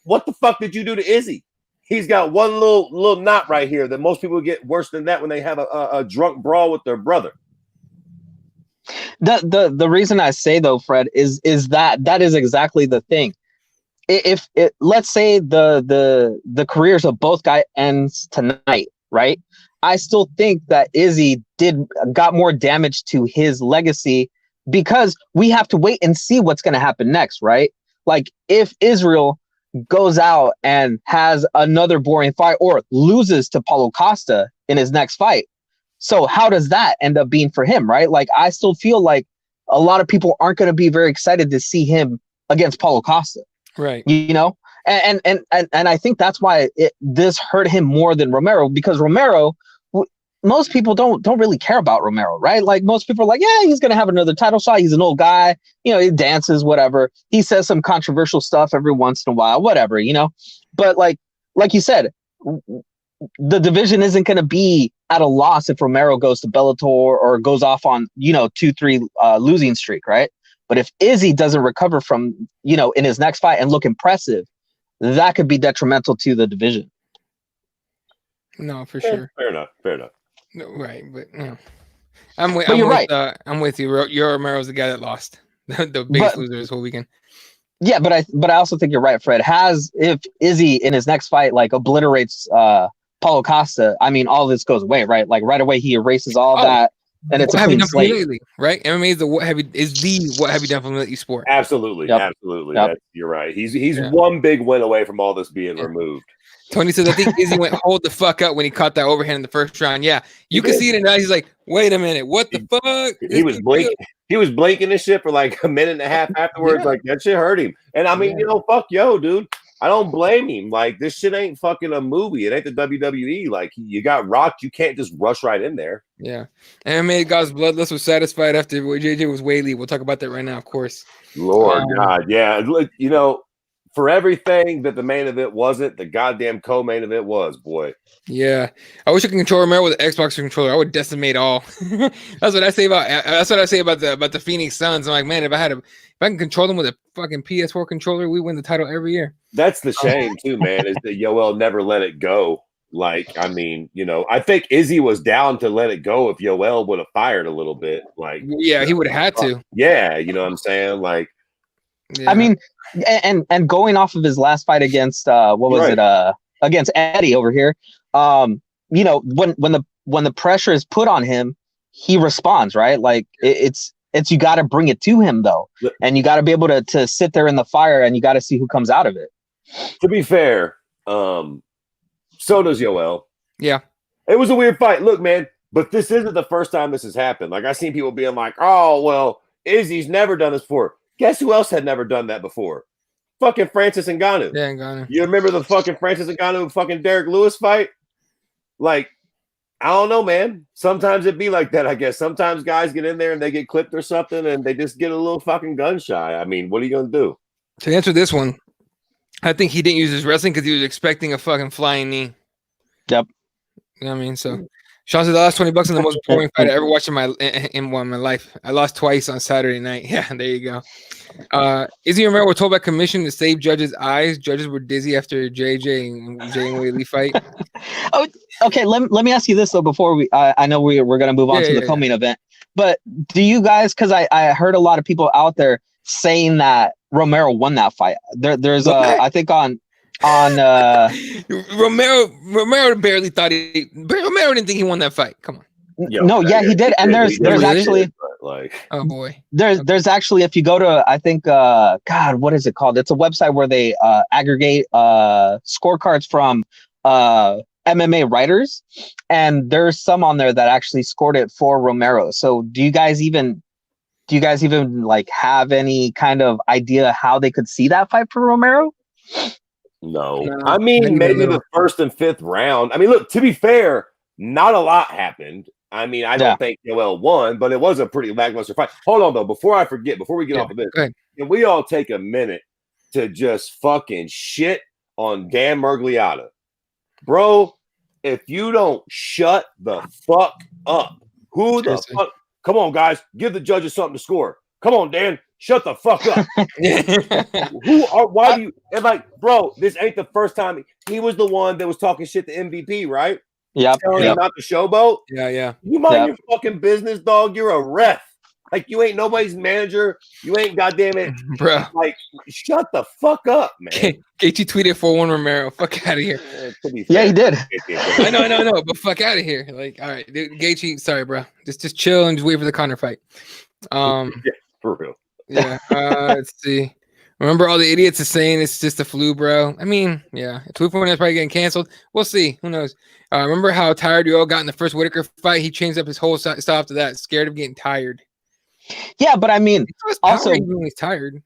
what the fuck did you do to Izzy? He's got one little knot right here that most people get worse than that when they have a drunk brawl with their brother. The reason I say though, Fred, is that is exactly the thing. If let's say the careers of both guys ends tonight, right? I still think that Izzy got more damage to his legacy because we have to wait and see what's going to happen next, right? Like if Israel goes out and has another boring fight or loses to Paulo Costa in his next fight, so how does that end up being for him, right? Like I still feel like a lot of people aren't going to be very excited to see him against Paulo Costa, right? You know, and I think that's why this hurt him more than Romero, because Romero, most people don't really care about Romero, right? Like most people are like, yeah, he's going to have another title shot. He's an old guy, you know, he dances, whatever. He says some controversial stuff every once in a while, whatever, you know. But like you said, the division isn't going to be at a loss if Romero goes to Bellator or goes off on, 2-3 losing streak, right? But if Izzy doesn't recover from, in his next fight and look impressive, that could be detrimental to the division. No, for sure. Fair enough. No, right, but I'm with you. Your Romero's the guy that lost. The biggest loser this whole weekend. Yeah, but I also think you're right, Fred. If Izzy in his next fight like obliterates Paulo Costa, I mean, all this goes away, right? Like right away he erases all that, and it's a clean slate. Lately, right? MMA is the what have you done for lately sport. Absolutely, absolutely. You're right. He's one big win away from all this being removed. Tony says, I think Izzy went hold the fuck up when he caught that overhand in the first round. Yeah, you can see it now. He's like, wait a minute, what the fuck? He was blinking. He was blinking this shit for like a minute and a half afterwards. Like that shit hurt him. And I mean, fuck dude. I don't blame him. Like this shit ain't fucking a movie. It ain't the WWE. Like you got rocked. You can't just rush right in there. Yeah. MMA God's bloodless was satisfied after JJ was Whaley. We'll talk about that right now, of course. Lord God, yeah. Look, for everything that the main event wasn't, the goddamn co-main event was, boy. Yeah, I wish I could control Romero with an Xbox controller. I would decimate all. That's what I say about the Phoenix Suns. I'm like, man, if I can control them with a fucking PS4 controller, we win the title every year. That's the shame too, man. Is that Yoel never let it go. Like, I mean, I think Izzy was down to let it go if Yoel would have fired a little bit. Like, yeah, he would have had to. Yeah, you know what I'm saying? Like, I mean, and going off of his last fight against against Eddie over here, when the pressure is put on him, he responds, right? Like it's you got to bring it to him though, and you got to be able to sit there in the fire, and you got to see who comes out of it. To be fair, so does Yoel. Yeah, it was a weird fight. Look, man, but this isn't the first time this has happened. Like I've seen people being like, "Oh, well, Izzy's never done this before." Guess who else had never done that before? Fucking Francis Ngannou. Yeah, Ngannou. You remember the fucking Francis Ngannou fucking Derek Lewis fight? Like, I don't know, man. Sometimes it be like that, I guess. Sometimes guys get in there and they get clipped or something and they just get a little fucking gun shy. I mean, what are you going to do? To answer this one, I think he didn't use his wrestling because he was expecting a fucking flying knee. Yep. You know what I mean? So, Sean said the last $20 is the most boring fight I ever watched in my life. I lost twice on Saturday night. Yeah, there you go. Izzy Romero was told by commission to save judges' eyes. Judges were dizzy after JJ and Whaley fight. Oh, okay. Let me ask you this though. Before we, I know we're gonna move on to the co-main event, but do you guys? Because I heard a lot of people out there saying that Romero won that fight. There's I think on Romero barely thought Romero didn't think he won that fight. Come on. He did. And there's actually oh boy. There's actually, if you go to, I think God, what is it called? It's a website where they aggregate scorecards from MMA writers, and there's some on there that actually scored it for Romero. So do you guys even like have any kind of idea how they could see that fight for Romero? No. I mean, maybe the first and fifth round. I mean, look, to be fair, not a lot happened. I mean, I don't think Yoel won, but it was a pretty lackluster fight. Hold on, though. Before I forget, before we get off of this, can we all take a minute to just fucking shit on Dan Miragliotta? Bro, if you don't shut the fuck up, who the fuck? Come on, guys. Give the judges something to score. Come on, Dan. Shut the fuck up. Why do you, and like, bro, this ain't the first time. He was the one that was talking shit to MVP, right? Yeah. Telling him not to showboat. Yeah. You mind your fucking business, dog. You're a ref. Like, you ain't nobody's manager. You ain't goddamn it. Bro. Like, shut the fuck up, man. Gaethje tweeted 4-1 Romero. Fuck out of here. Yeah, he did. I know, but fuck out of here. Like, all right, dude, Gaethje, sorry, bro. Just chill and just wait for the Conor fight. Yeah, for real. Yeah. Let's see. Remember all the idiots are saying it's just a flu, bro. I mean, yeah. Tweet for one that's probably getting canceled. We'll see. Who knows? Remember how tired you all got in the first Whitaker fight? He changed up his whole style after that. Scared of getting tired. Yeah, but I mean, also he's tired.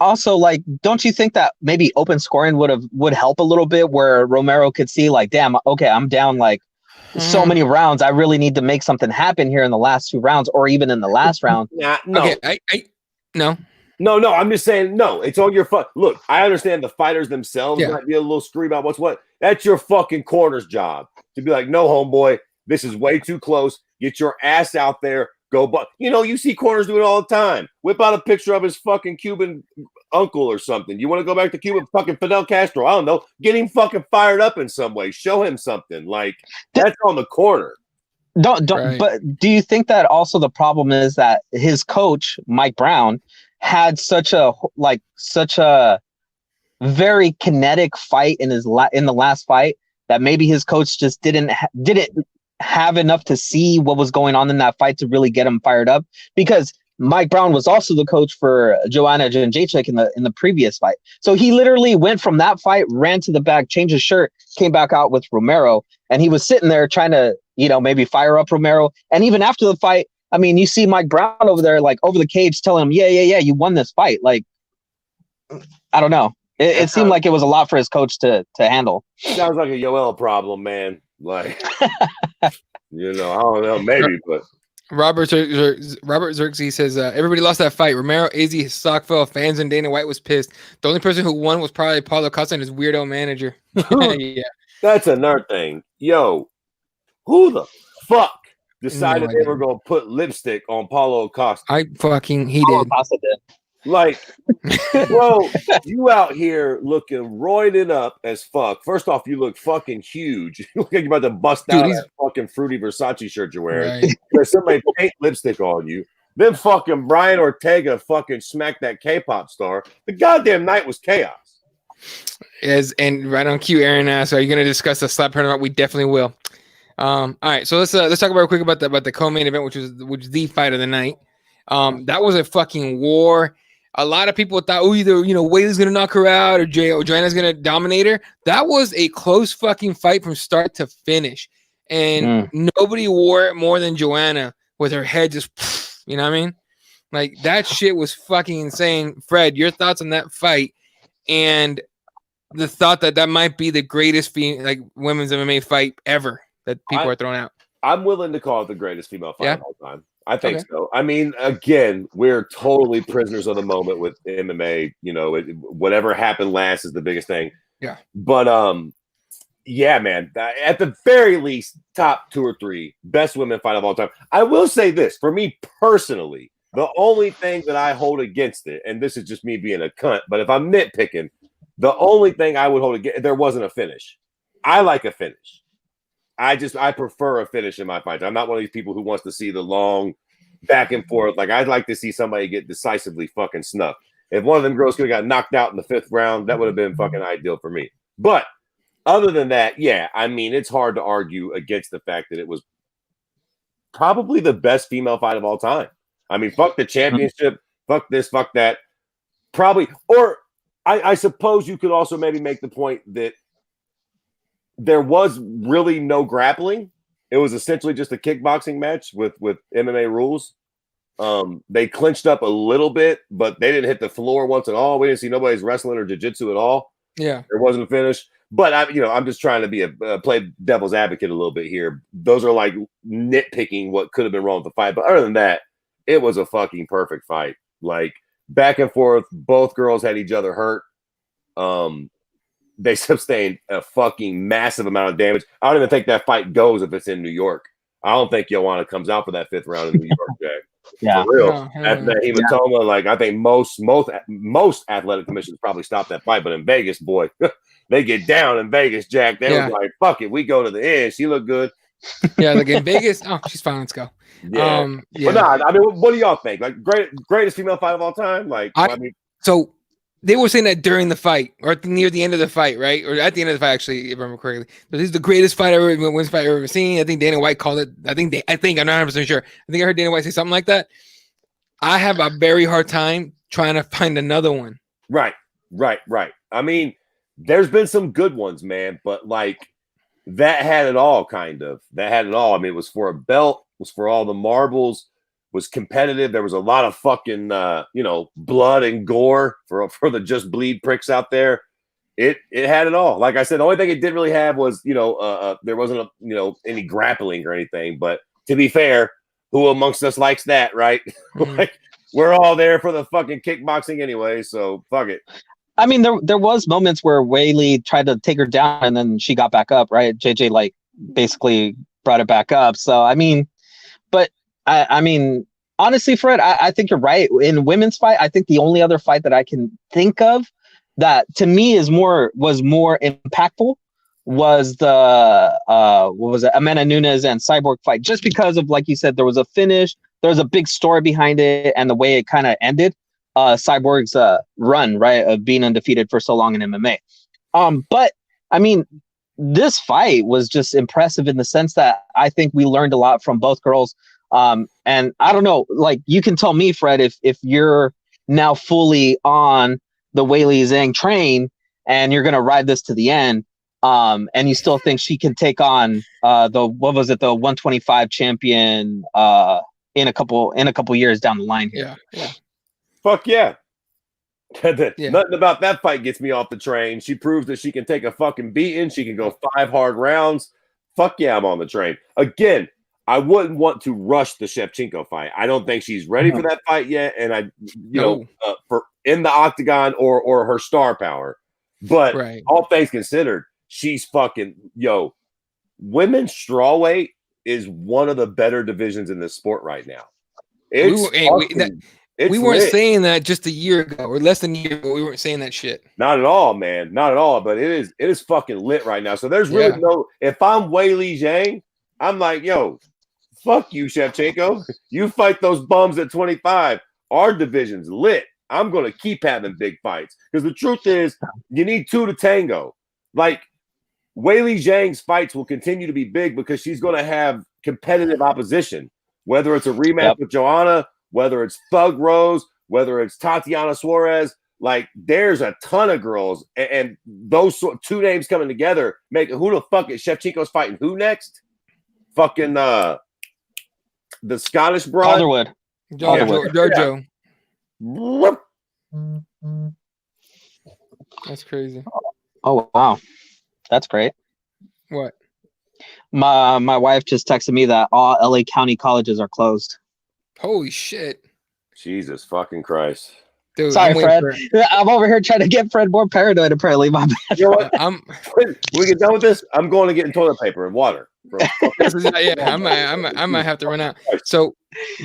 Also, like, don't you think that maybe open scoring would help a little bit, where Romero could see, like, damn, okay, I'm down like so many rounds. I really need to make something happen here in the last 2 rounds, or even in the last round. No. Okay, no. No, I'm just saying, no, it's on your Look, I understand the fighters themselves might be a little screw about what's what. That's your fucking corner's job to be like, no, homeboy, this is way too close. Get your ass out there. Go, but you see corners do it all the time. Whip out a picture of his fucking Cuban uncle or something. You want to go back to Cuba, fucking Fidel Castro? I don't know. Get him fucking fired up in some way. Show him something. Like, that's on the corner. Don't. Right. But do you think that also the problem is that his coach Mike Brown had such a very kinetic fight in in the last fight that maybe his coach just didn't have enough to see what was going on in that fight to really get him fired up, because Mike Brown was also the coach for Joanna Jędrzejczyk in the previous fight. So he literally went from that fight, ran to the back, changed his shirt, came back out with Romero, and he was sitting there trying to, maybe fire up Romero. And even after the fight, I mean, you see Mike Brown over there, like over the cage, telling him, yeah, you won this fight. Like, I don't know. It seemed like it was a lot for his coach to handle. Sounds like a Yoel problem, man. Like, I don't know, maybe, but. Robert Xerxes says, everybody lost that fight. Romero, Izzy, his stock fell. Fans and Dana White was pissed. The only person who won was probably Paulo Costa and his weirdo manager. Yeah. That's another thing. Yo, who the fuck decided they were going to put lipstick on Paulo Costa? He did. Costa did. Like, bro, you out here looking roided up as fuck. First off, you look fucking huge. You look like you're about to bust out that fucking fruity Versace shirt you're wearing. Right. There's somebody paint lipstick on you. Then fucking Brian Ortega fucking smacked that K-pop star. The goddamn night was chaos. And right on cue, Aaron asks, "Are you going to discuss the slap tournament?" We definitely will. All right, so let's talk about real quick about the co-main event, which was the fight of the night. That was a fucking war. A lot of people thought, either Whaley's gonna knock her out or Joanna's gonna dominate her. That was a close fucking fight from start to finish, and nobody wore it more than Joanna with her head just, you know what I mean? Like, that shit was fucking insane. Fred, your thoughts on that fight and the thought that might be the greatest women's MMA fight ever that people are throwing out? I'm willing to call it the greatest female fight of all time. I think so. I mean, again, we're totally prisoners of the moment with MMA. Whatever happened last is the biggest thing. Yeah. But yeah, man. At the very least, top 2 or 3 best women fight of all time. I will say this for me personally: the only thing that I hold against it, and this is just me being a cunt, but if I'm nitpicking, the only thing I would hold against, there wasn't a finish. I like a finish. I prefer a finish in my fights. I'm not one of these people who wants to see the long back and forth. Like, I'd like to see somebody get decisively fucking snuffed. If one of them girls could have got knocked out in the 5th round, that would have been fucking ideal for me. But other than that, yeah, I mean, it's hard to argue against the fact that it was probably the best female fight of all time. I mean, fuck the championship, fuck this, fuck that. Probably, or I suppose you could also maybe make the point that there was really no grappling. It was essentially just a kickboxing match with MMA rules. They clinched up a little bit, but they didn't hit the floor once at all. We didn't see nobody's wrestling or jiu-jitsu at all. Yeah. There wasn't a finish. But I'm just trying to be play devil's advocate a little bit here. Those are like nitpicking what could have been wrong with the fight. But other than that, it was a fucking perfect fight. Like, back and forth, both girls had each other hurt. They sustained a fucking massive amount of damage. I don't even think that fight goes if it's in New York. I don't think Joanna comes out for that 5th round in New York, Jack. Yeah, for real. After that hematoma, like, I think most athletic commissions probably stop that fight, but in Vegas, boy, they get down in Vegas, Jack. They was like, "Fuck it, we go to the end." She looked good. Yeah, like in Vegas. Oh, she's fine. Let's go. Yeah. But I mean, what do y'all think? Like, greatest female fight of all time? Like, so. They were saying that during the fight, or near the end of the fight, right? Or at the end of the fight, actually, if I remember correctly. But this is the greatest fight women's fight I've ever seen. I think Dana White called it. I think I'm not 100% sure. I think I heard Dana White say something like that. I have a very hard time trying to find another one. Right. I mean, there's been some good ones, man, but like, that had it all, kind of. That had it all. I mean, it was for a belt, it was for all the marbles. Was competitive. There was a lot of fucking blood and gore for the just bleed pricks out there. It had it all. Like I said, the only thing it didn't really have was there wasn't any grappling or anything. But to be fair, who amongst us likes that, right? Like, we're all there for the fucking kickboxing anyway, so fuck it. I mean, there was moments where Whaley tried to take her down and then she got back up, right? JJ like basically brought it back up. So I mean, but I mean, honestly, Fred, I think you're right. In women's fight, I think the only other fight that I can think of that to me was more impactful was the what was it, Amanda Nunes and Cyborg fight, just because of, like you said, there was a finish, there was a big story behind it, and the way it kind of ended. Cyborg's run, right, of being undefeated for so long in MMA. But I mean, this fight was just impressive in the sense that I think we learned a lot from both girls. And I don't know, like, you can tell me, Fred, if you're now fully on the Weili Zhang train and you're gonna ride this to the end, and you still think she can take on the 125 champion in a couple years down the line here. Yeah. Fuck yeah. Nothing about that fight gets me off the train. She proves that she can take a fucking beating. She can go 5 hard rounds. Fuck yeah, I'm on the train. Again, I wouldn't want to rush the Shevchenko fight. I don't think she's ready for that fight yet. And for in the octagon or her star power. But all things considered, she's fucking, women's strawweight is one of the better divisions in this sport right now. We weren't saying that just a year ago or less than a year ago. We weren't saying that shit. Not at all, man. Not at all. But it is fucking lit right now. So there's really if I'm Weili Zhang, I'm like, fuck you, Shevchenko. You fight those bums at 25. Our division's lit. I'm going to keep having big fights. Because the truth is, you need 2 to tango. Like, Weili Zhang's fights will continue to be big because she's going to have competitive opposition. Whether it's a rematch with Joanna, whether it's Thug Rose, whether it's Tatiana Suarez, like, there's a ton of girls, and those 2 names coming together make who the fuck is Shevchenko's fighting who next? Fucking the Scottish broad. Calderwood. Jojo. That's crazy. Oh wow, that's great. What? My wife just texted me that all LA County colleges are closed. Holy shit. Jesus fucking Christ. Dude, sorry, Fred. I'm over here trying to get Fred more paranoid, apparently. My bad. You know what? When we get done with this, I'm going to get in toilet paper and water. I might have to run out. So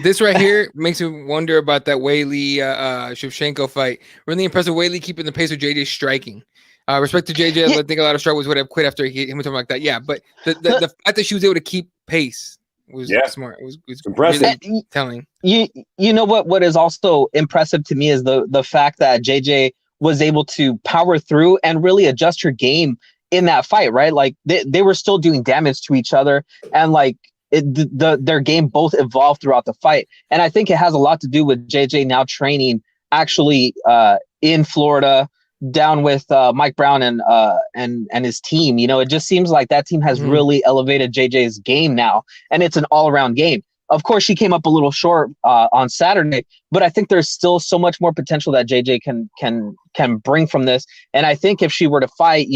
this right here makes me wonder about that Weili Shevchenko fight. Really impressive. Weili keeping the pace with JJ striking. Respect to JJ, I think a lot of struggles would have quit after he hit him or something like that. Yeah, but the fact that she was able to keep pace was smart. It was impressive. Really telling. You know what is also impressive to me is the fact that JJ was able to power through and really adjust her game in that fight, right? Like they were still doing damage to each other, and like their game both evolved throughout the fight. And I think it has a lot to do with JJ now training actually in Florida, down with Mike Brown and his team. It just seems like that team has really elevated JJ's game now, and it's an all-around game. Of course, she came up a little short on Saturday, but I think there's still so much more potential that JJ can bring from this. And I think if she were to fight,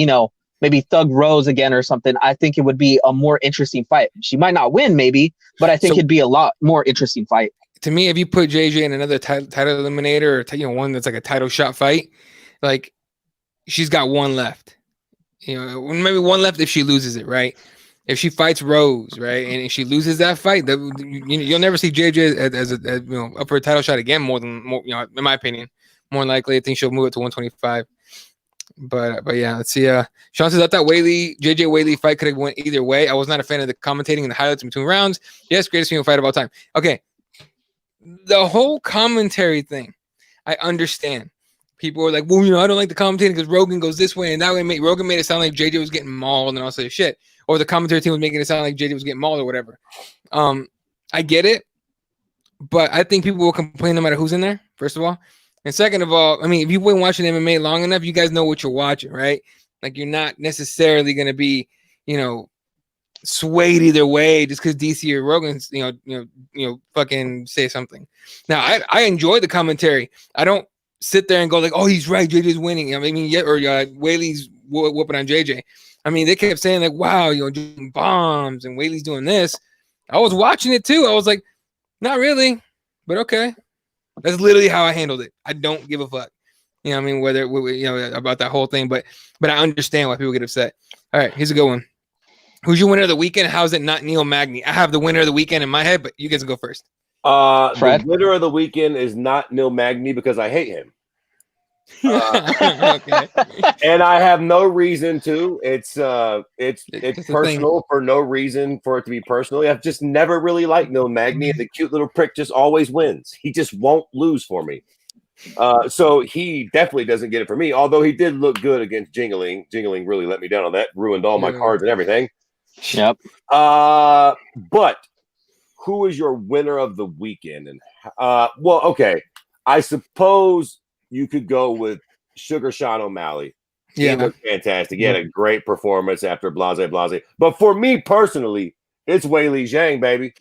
maybe Thug Rose again or something, I think it would be a more interesting fight. She might not win, maybe, but I think it'd be a lot more interesting fight. To me, if you put JJ in another title eliminator, or one that's like a title shot fight, like, she's got one left. Maybe one left if she loses it, right? If she fights Rose, right, and if she loses that fight, you'll never see JJ as up for a title shot again. More, in my opinion, more likely, I think she'll move it to 125. But yeah, let's see. Sean says, I thought JJ Weili fight could have went either way. I was not a fan of the commentating and the highlights in between rounds. Yes, greatest female fight of all time. Okay, the whole commentary thing, I understand. People were like, well, I don't like the commentating because Rogan goes this way and that way. Rogan made it sound like JJ was getting mauled and all this shit. Or the commentary team was making it sound like JJ was getting mauled or whatever. I get it. But I think people will complain no matter who's in there, first of all. And second of all, I mean, if you've been watching MMA long enough, you guys know what you're watching, right? Like, you're not necessarily going to be, swayed either way just because DC or Rogan's, fucking say something. Now, I enjoy the commentary. I don't sit there and go like, oh, he's right, JJ's winning. I mean, Weili's whooping on JJ. I mean, they kept saying like, wow, doing bombs and Weili's doing this. I was watching it too. I was like, not really, but okay. That's literally how I handled it. I don't give a fuck. Whether about that whole thing, but I understand why people get upset. All right, here's a good one. Who's your winner of the weekend? How's it not Neil Magny? I have the winner of the weekend in my head, but you guys can go first. The winner of the weekend is not Neil Magny because I hate him. Okay. And I have no reason to. It's personal for no reason for it to be personal. I've just never really liked Neil Magny, and the cute little prick just always wins. He just won't lose for me. So he definitely doesn't get it for me. Although he did look good against Jingling. Jingling really let me down on that. Ruined all my cards and everything. Yep. But who is your winner of the weekend? And well, okay. I suppose you could go with Sugar Sean O'Malley. He looked fantastic. He had a great performance after Blase. But for me personally, it's Weili Zhang, baby.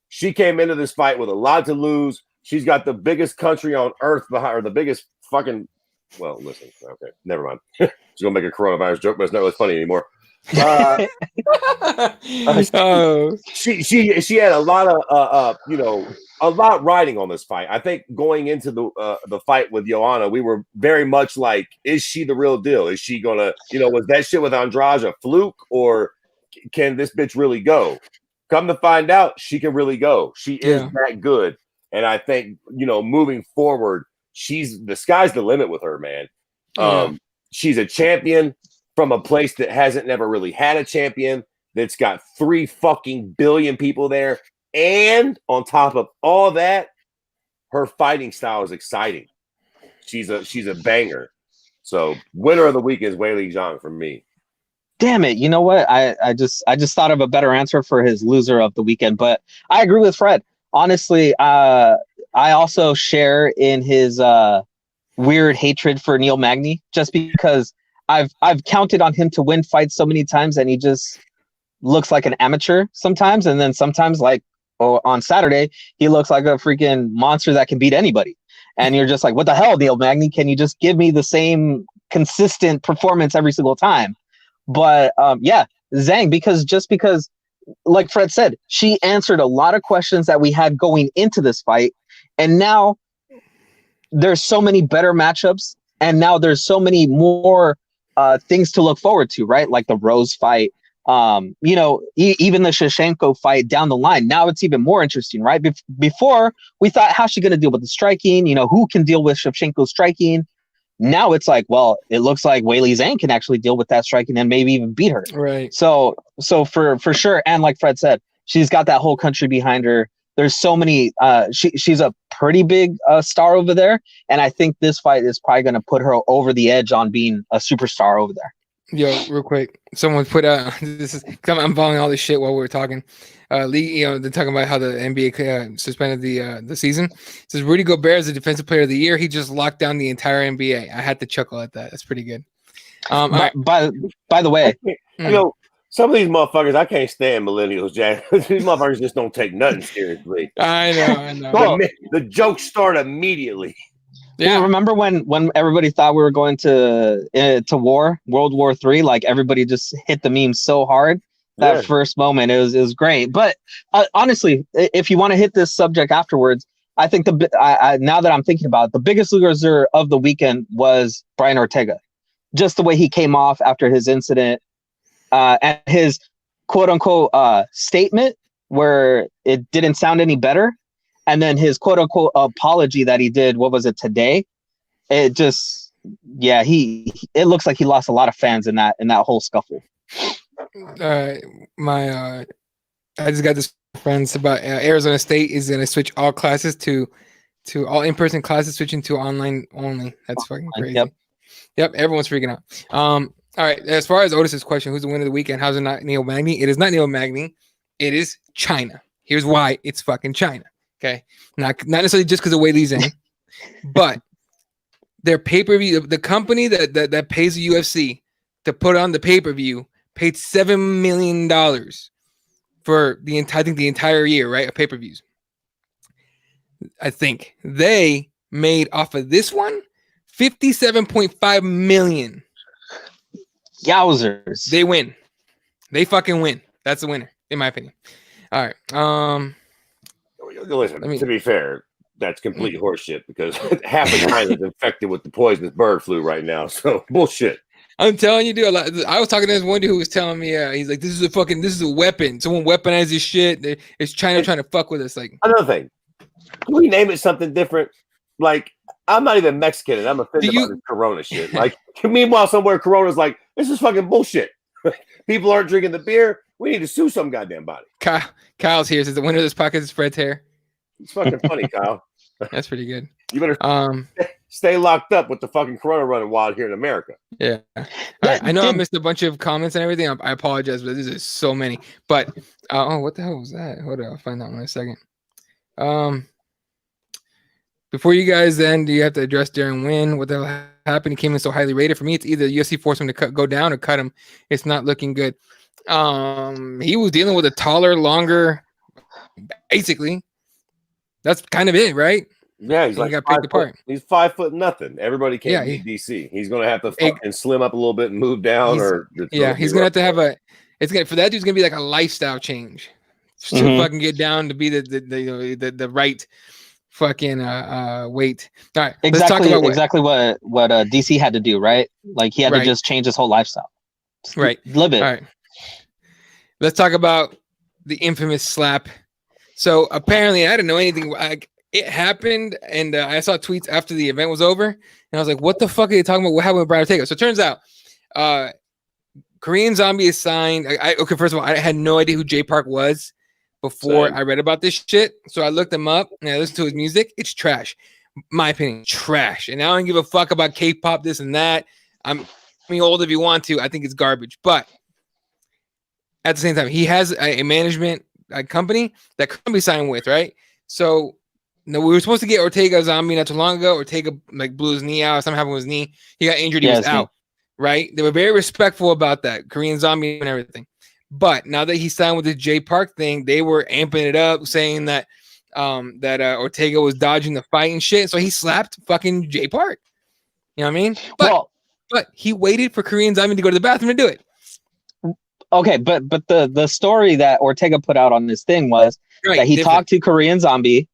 She came into this fight with a lot to lose. She's got the biggest country on earth behind her, the biggest fucking. Well, listen, okay, never mind. She's gonna make a coronavirus joke, but it's not really funny anymore. She had a lot of a lot riding on this fight. I think going into the fight with Joanna, we were very much like, is she the real deal? Is she gonna, was that shit with Andrade a fluke, or can this bitch really go? Come to find out, she can really go. She is that good. And I think, moving forward, the sky's the limit with her, man. She's a champion from a place that hasn't never really had a champion, that's got 3 fucking billion people there. And on top of all that, her fighting style is exciting. She's a banger. So winner of the week is Weili Zhang for me. Damn it. You know what? I just thought of a better answer for his loser of the weekend, but I agree with Fred. Honestly, I also share in his weird hatred for Neil Magny, just because I've counted on him to win fights so many times, and he just looks like an amateur sometimes, and then sometimes, like on Saturday, he looks like a freaking monster that can beat anybody. And you're just like, what the hell, Neil Magny? Can you just give me the same consistent performance every single time? But Zhang, because like Fred said, she answered a lot of questions that we had going into this fight, and now there's so many better matchups, and now there's so many more things to look forward to, right? Like the Rose fight, even the Shevchenko fight down the line. Now it's even more interesting, right? Before we thought, how's she going to deal with the striking? Who can deal with Shevchenko's striking? Now it's like, well, it looks like Weili Zhang can actually deal with that striking and maybe even beat her. Right. So for sure, and like Fred said, she's got that whole country behind her. There's so many. She's a pretty big star over there, and I think this fight is probably going to put her over the edge on being a superstar over there. Yo, real quick, someone put this is. I'm following all this shit while we were talking. Lee, they're talking about how the NBA suspended the season. It says Rudy Gobert is the defensive player of the year. He just locked down the entire NBA. I had to chuckle at that. That's pretty good. By the way, some of these motherfuckers, I can't stand millennials, Jack. These motherfuckers just don't take nothing seriously. I know. The jokes start immediately. Yeah, well, remember when everybody thought we were going to World War III? Like everybody just hit the meme so hard. That first moment, it was great. But honestly, if you want to hit this subject afterwards, I think now that I'm thinking about it, the biggest loser of the weekend was Brian Ortega. Just the way he came off after his incident, and his quote unquote statement where it didn't sound any better. And then his quote unquote apology that he did, what was it, today? It just, it looks like he lost a lot of fans in that whole scuffle. I just got this friends about Arizona State is going to switch all classes to all in-person classes, switching to online only. That's fucking crazy. Yep, everyone's freaking out. All right, as far as Otis's question, who's the winner of the weekend? How's it not Neil Magny? It is not Neil Magny. It is China. Here's why: it's fucking China. Okay, not necessarily just because of Weili Zhang, but their pay-per-view, the company that pays the UFC to put on the pay-per-view paid $7 million for the entire year, right, of pay-per-views. I think they made off of this one $57.5 million. Yowzers! They win. They fucking win. That's the winner, in my opinion. All right. Listen, to be fair, that's complete horseshit because half of China is infected with the poisonous bird flu right now. So bullshit. I'm telling you, dude. I was talking to this one dude who was telling me, he's like, this is a weapon. Someone weaponized this shit. It's China trying to fuck with us. Like, another thing, can we name it something different? Like, I'm not even Mexican, and I'm offended by this Corona shit. Like, meanwhile, somewhere Corona's like, this is fucking bullshit. People aren't drinking the beer. We need to sue some goddamn body. Kyle's here. Says the winner of this podcast is Fred's hair. It's fucking funny, Kyle. That's pretty good. You better stay locked up with the fucking Corona running wild here in America. Yeah. I know I missed a bunch of comments and everything. I apologize, but this is so many. But what the hell was that? Hold on, I'll find out in a second. Before you guys then, do you have to address Darren Wynn? What the hell happened? He came in so highly rated. For me, it's either UFC forced him to go down or cut him. It's not looking good. He was dealing with a taller, longer, basically. That's kind of it, right? Yeah, he's like got picked apart. He's 5 foot nothing. Everybody can't beat DC. He's gonna have to fucking slim up a little bit and move down, he's gonna have to have for that dude's gonna be like a lifestyle change to fucking get down to be the right fucking weight. All right, exactly. Let's talk about exactly what DC had to do, right? Like he had to just change his whole lifestyle. Just live it. All right. Let's talk about the infamous slap. So apparently, I didn't know anything. It happened, and I saw tweets after the event was over, and I was like, "What the fuck are they talking about? What happened with Brian Ortega?" So it turns out, Korean Zombie is signed. Okay, first of all, I had no idea who Jay Park was before I read about this shit. So I looked him up and I listened to his music. It's trash, my opinion, trash. And I don't give a fuck about K-pop, this and that. I'm old if you want to. I think it's garbage, but at the same time, he has a management company that couldn't be signed with, right? So. No, we were supposed to get Ortega Zombie not too long ago. Ortega blew his knee out. Something happened with his knee. He got injured. He was out. Right? They were very respectful about that. Korean Zombie and everything. But now that he signed with the Jay Park thing, they were amping it up, saying that Ortega was dodging the fight and shit. So he slapped fucking Jay Park. You know what I mean? But he waited for Korean Zombie to go to the bathroom to do it. Okay, but the story that Ortega put out on this thing was that he talked to Korean Zombie.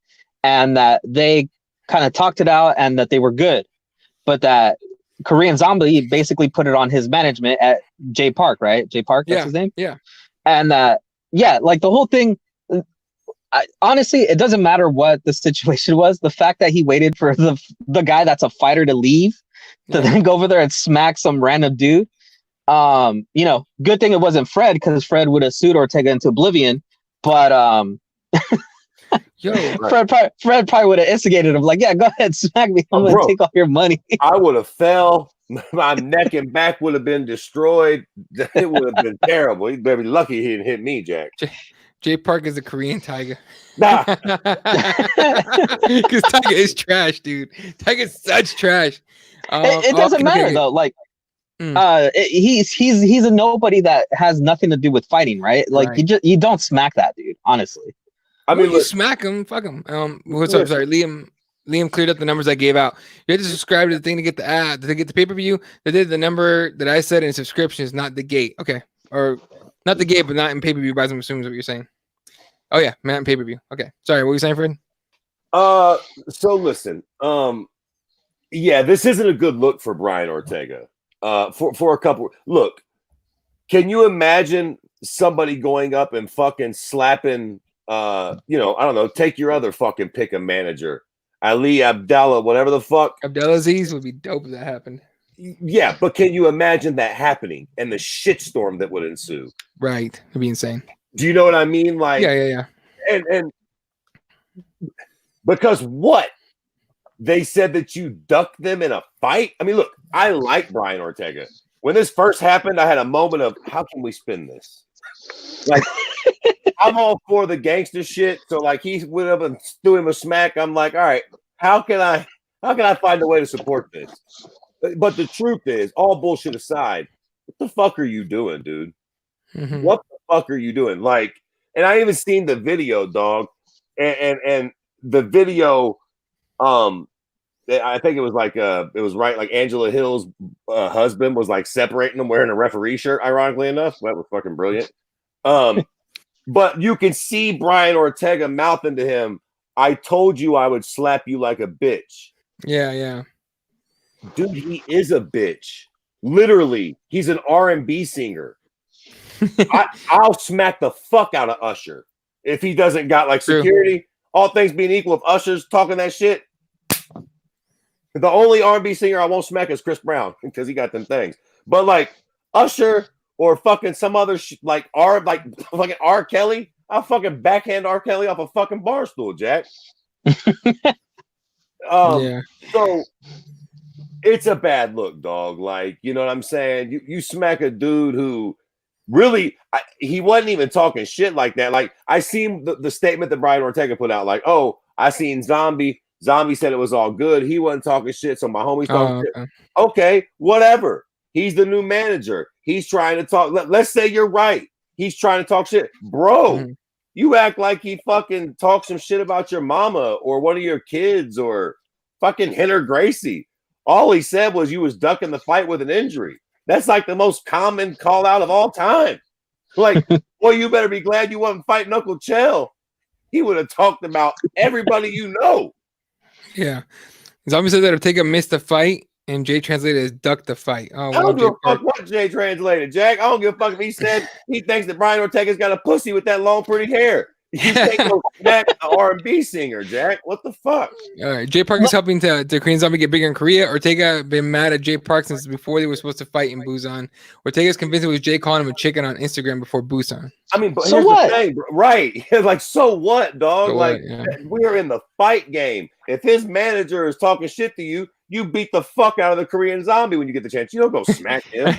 And that they kind of talked it out and that they were good. But that Korean Zombie basically put it on his management at Jay Park, right? Jay Park, that's his name? Yeah. And like the whole thing, honestly, it doesn't matter what the situation was. The fact that he waited for the guy that's a fighter to leave to then go over there and smack some random dude. Good thing it wasn't Fred, because Fred would have sued Ortega into oblivion. But Fred probably would have instigated him. Like, yeah, go ahead, smack me. I'm gonna take all your money. I would have fell. My neck and back would have been destroyed. It would have been terrible. He'd be lucky he didn't hit me, Jack. Jay Park is a Korean Tiger. Nah, because Tiger is trash, dude. Tiger's such trash. It doesn't matter though. Like, he's a nobody that has nothing to do with fighting, right? Like, you don't smack that dude, honestly. I mean, you smack him, fuck him. Sorry, Liam cleared up the numbers I gave out. You had to subscribe to the thing to get the ad, to get the pay-per-view. They did the number that I said in subscription is not the gate. Okay. Or not the gate, but not in pay-per-view, but I'm assuming is what you're saying. Oh yeah, not in pay-per-view. Okay. Sorry, what were you saying, Fred? So listen, this isn't a good look for Brian Ortega. For a couple. Look, can you imagine somebody going up and fucking slapping I don't know, take your other fucking pick a manager, Ali Abdallah, whatever the fuck. Abdelaziz would be dope if that happened. Yeah, but can you imagine that happening and the shitstorm that would ensue? Right, it'd be insane. Do you know what I mean? Like, yeah. And because what? They said that you ducked them in a fight? I mean, look, I like Brian Ortega. When this first happened, I had a moment of, how can we spin this? Like, I'm all for the gangster shit. So like he went up and threw him a smack. I'm like, all right, how can I find a way to support this? But the truth is, all bullshit aside, what the fuck are you doing, dude? Mm-hmm. What the fuck are you doing? Like, and I even seen the video, dog. And the video, I think it was like like Angela Hill's husband was like separating them wearing a referee shirt, ironically enough. That was fucking brilliant. But you can see Brian Ortega mouthing to him, I told you I would slap you like a bitch. Yeah. Dude, he is a bitch. Literally, he's an R&B singer. I'll smack the fuck out of Usher if he doesn't got like security. True. All things being equal, if Usher's talking that shit, The only R&B singer I won't smack is Chris Brown because he got them things. But like Usher or fucking some other like fucking R. Kelly, I'll fucking backhand R. Kelly off a fucking bar stool, Jack. Yeah. So it's a bad look, dog. Like, you know what I'm saying? You smack a dude who really, he wasn't even talking shit like that. Like, I seen the statement that Brian Ortega put out, like, oh, I seen Zombie. Zombie said it was all good. He wasn't talking shit, so my homie's talking shit. Okay, whatever. He's the new manager. He's trying to talk. Let's say you're right. He's trying to talk shit. Bro, you act like he fucking talked some shit about your mama or one of your kids or fucking Henner Gracie. All he said was you was ducking the fight with an injury. That's like the most common call out of all time. Like, well, you better be glad you wasn't fighting Uncle Chell. He would have talked about everybody you know. Yeah. Zombie said that Ortega missed the fight and Jay translated as duck the fight. Oh, I don't give a fuck what Jay translated, Jack. I don't give a fuck if he said he thinks that Brian Ortega's got a pussy with that long, pretty hair. You take no smack an R&B singer, Jack. What the fuck? All right. Jay Park is helping to Korean Zombie get bigger in Korea. Ortega been mad at Jay Park since before they were supposed to fight in Busan. Ortega's convinced it was Jay calling him a chicken on Instagram before Busan. I mean, but so what? Thing, right? Like, so what, dog? So like, what? Yeah. We're in the fight game. If his manager is talking shit to you, you beat the fuck out of the Korean Zombie when you get the chance. You don't go smack him.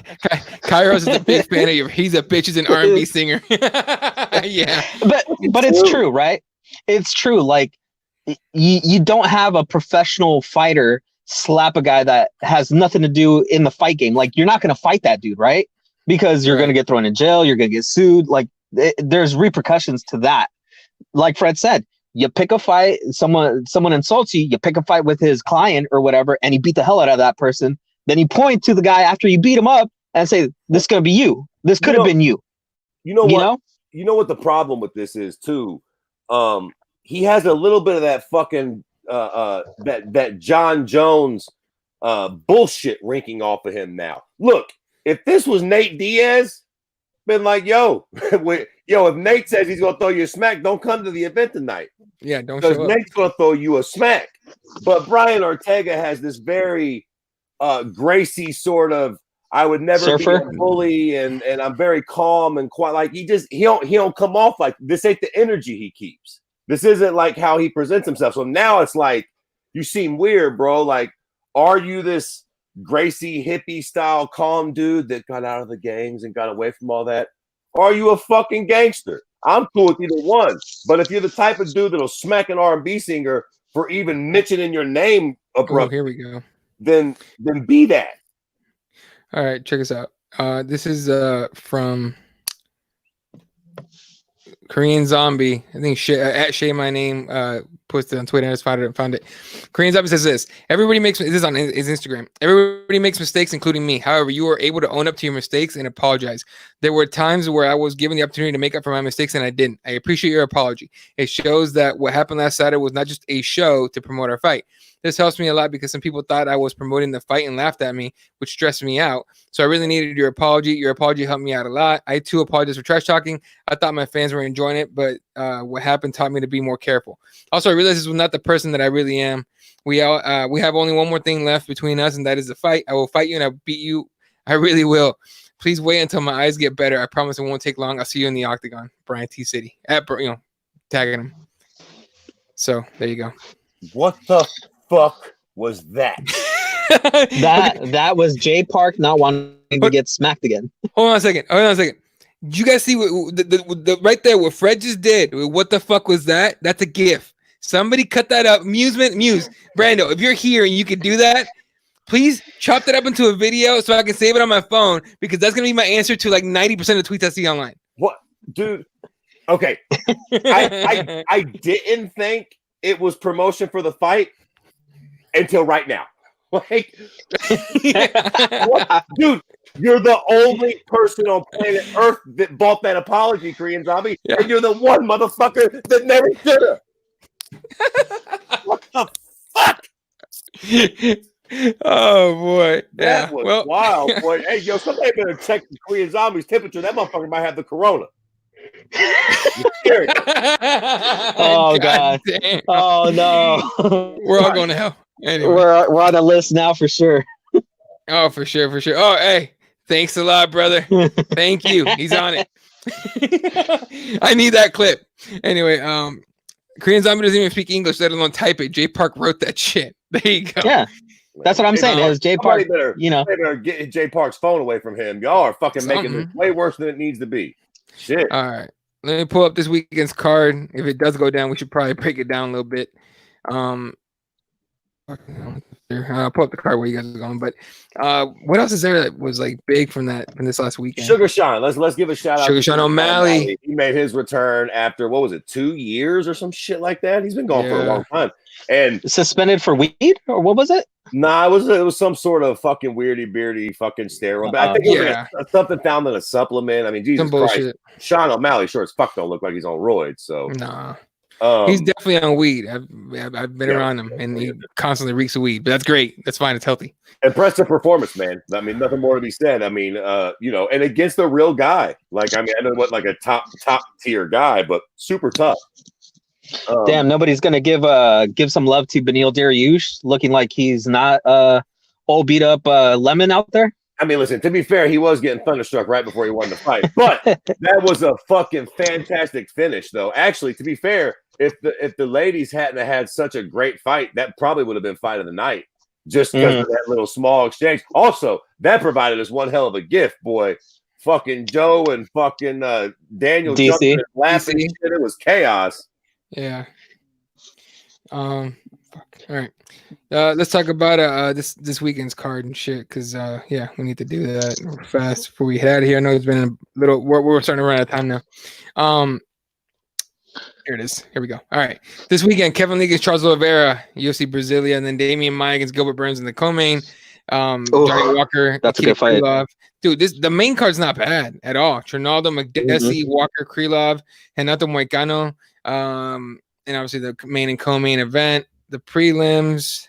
Kairos is a big fan of you. He's a bitch. He's an R&B singer. Yeah, but it's true, right? It's true. Like you don't have a professional fighter slap a guy that has nothing to do in the fight game. Like, you're not going to fight that dude, right? Because you're going to get thrown in jail. You're going to get sued. Like, there's repercussions to that. Like Fred said, you pick a fight, someone insults you, you pick a fight with his client or whatever, and he beat the hell out of that person. Then you point to the guy after you beat him up and say, this is going to be you. This could have been you. You know what? You know what the problem with this is too? He has a little bit of that fucking that John Jones bullshit rinking off of him now. Look, if this was Nate Diaz, been like, yo, if Nate says he's gonna throw you a smack, don't come to the event tonight. Yeah, don't show up. Because Nate's gonna throw you a smack. But Brian Ortega has this very Gracie sort of, I would never Surfer. be a bully, and I'm very calm and quiet. Like, he don't come off like this. Ain't the energy he keeps. This isn't like how he presents himself. So now it's like, you seem weird, bro. Like, are you this Gracie hippie style calm dude that got out of the gangs and got away from all that? Or are you a fucking gangster? I'm cool with either one. But if you're the type of dude that'll smack an R&B singer for even mentioning your name abruptly, here we go. Then be that. All right, check us out. This is from Korean Zombie. I think at Shay My Name posted on Twitter. I just found it. Korean Zombie says this. Everybody makes this is on his Instagram. Everybody makes mistakes, including me. However, you are able to own up to your mistakes and apologize. There were times where I was given the opportunity to make up for my mistakes and I didn't. I appreciate your apology. It shows that what happened last Saturday was not just a show to promote our fight. This helps me a lot because some people thought I was promoting the fight and laughed at me, which stressed me out. So I really needed your apology. Your apology helped me out a lot. I too apologize for trash talking. I thought my fans were enjoying it, but what happened taught me to be more careful. Also, I realized this was not the person that I really am. We have only one more thing left between us, and that is the fight. I will fight you and I'll beat you. I really will. Please wait until my eyes get better. I promise it won't take long. I'll see you in the octagon. Brian T. City. Tagging him. So there you go. What the fuck was that? that was Jay Park not wanting to get smacked again. Hold on a second. Did you guys see the right there what Fred just did? What the fuck was that? That's a GIF. Somebody cut that up. Muse, Brando, if you're here and you could do that, please chop that up into a video so I can save it on my phone, because that's gonna be my answer to like 90% of tweets I see online. What, dude? Okay, I didn't think it was promotion for the fight until right now. Like, what? Dude, you're the only person on planet Earth that bought that apology, Korean Zombie, and you're the one motherfucker that never should have. What the fuck? Oh boy, that was wild, boy. Hey, yo, somebody better check the Korean Zombie's temperature. That motherfucker might have the corona. Oh god. Damn. Oh no. We're all going to hell. Anyway. We're on a list now for sure. Oh, for sure. Oh, hey, thanks a lot, brother. Thank you. He's on it. I need that clip. Anyway, Korean Zombie doesn't even speak English, let alone type it. Jay Park wrote that shit. There you go. Yeah. That's what I'm saying. Is Jay Park, better get Jay Park's phone away from him. Y'all are fucking making this way worse than it needs to be. Shit. All right. Let me pull up this weekend's card. If it does go down, we should probably break it down a little bit. I'll pull up the card where you guys are going. But what else is there that was like big from this last weekend? Sugar Sean. Let's give a shout out. Sugar Sean O'Malley. He made his return after what was it, 2 years or some shit like that. He's been gone for a long time. And suspended for weed or what was it? Nah, it was some sort of fucking beardy fucking steroid. But I think it was like something found in a supplement. I mean, Jesus Christ. Sean O'Malley sure as fuck don't look like he's on roids. So nah. He's definitely on weed. I've been around him, and he constantly reeks of weed. But that's great. That's fine. It's healthy. Impressive performance, man. I mean, nothing more to be said. I mean, and against the real guy. Like, I mean, I know what like a top tier guy, but super tough. Damn, nobody's gonna give some love to Beneil Dariush, looking like he's not all beat up lemon out there. I mean, listen, to be fair, he was getting thunderstruck right before he won the fight, but that was a fucking fantastic finish, though. Actually, to be fair, if the ladies hadn't had such a great fight, that probably would have been fight of the night, just because of that little small exchange. Also, that provided us one hell of a gift, boy. Fucking Joe and fucking Daniel DC laughing shit. It was chaos. Yeah. Fuck. All right. Let's talk about this weekend's card and shit, because we need to do that fast before we head out of here. I know it's been a little. We're starting to run out of time now. Here it is. Here we go. All right. This weekend, Kevin Lee against Charles Oliveira, UFC Brasilia, and then Damian Maia against Gilbert Burns in the co-main. Johnny Walker. That's a good fight. Krylov. Dude, the main card's not bad at all. Trinaldo, McDessie, Walker, Krylov, Renato Moicano. And obviously the main and co-main event, the prelims.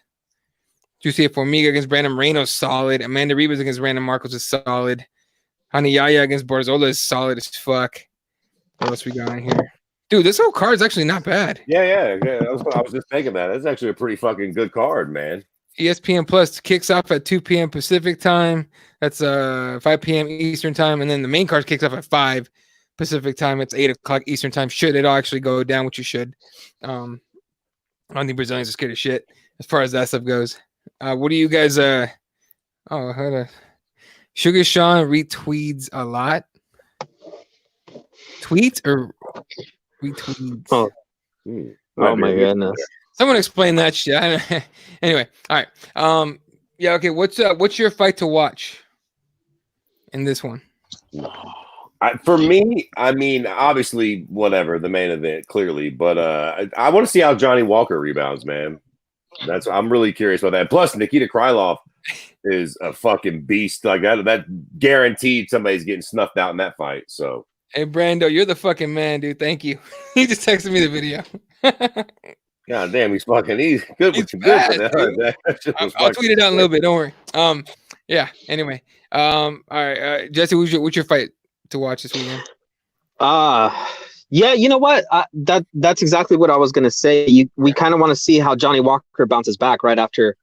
Juicy Formiga against Brandon Moreno is solid. Amanda Ribas against Brandon Marcos is solid. Hani Yaya against Barzola is solid as fuck. What else we got in here? Dude, this whole card is actually not bad. Yeah. I was just thinking that. It's actually a pretty fucking good card, man. ESPN Plus kicks off at 2 p.m. Pacific time. That's 5 p.m. Eastern time. And then the main card kicks off at 5 Pacific time. It's 8 o'clock Eastern time. Should it all actually go down, which you should. I don't think Brazilians are scared of shit as far as that stuff goes. What do you guys Sugar Sean retweets a lot? Tweets or retweets? Oh my goodness. Someone explain that shit. Anyway, all right. Okay, what's your fight to watch in this one? For me, I mean, obviously, whatever, the main event, clearly. But I want to see how Johnny Walker rebounds, man. I'm really curious about that. Plus, Nikita Krylov is a fucking beast. Like that guaranteed somebody's getting snuffed out in that fight. So, hey, Brando, you're the fucking man, dude. Thank you. He just texted me the video. God damn, he's good. He's good. I'll tweet it out in a little bit. Don't worry. Yeah. Anyway. All right. Jesse, what's your fight to watch this weekend? Yeah, you know what? That's exactly what I was gonna say. We kind of want to see how Johnny Walker bounces back right after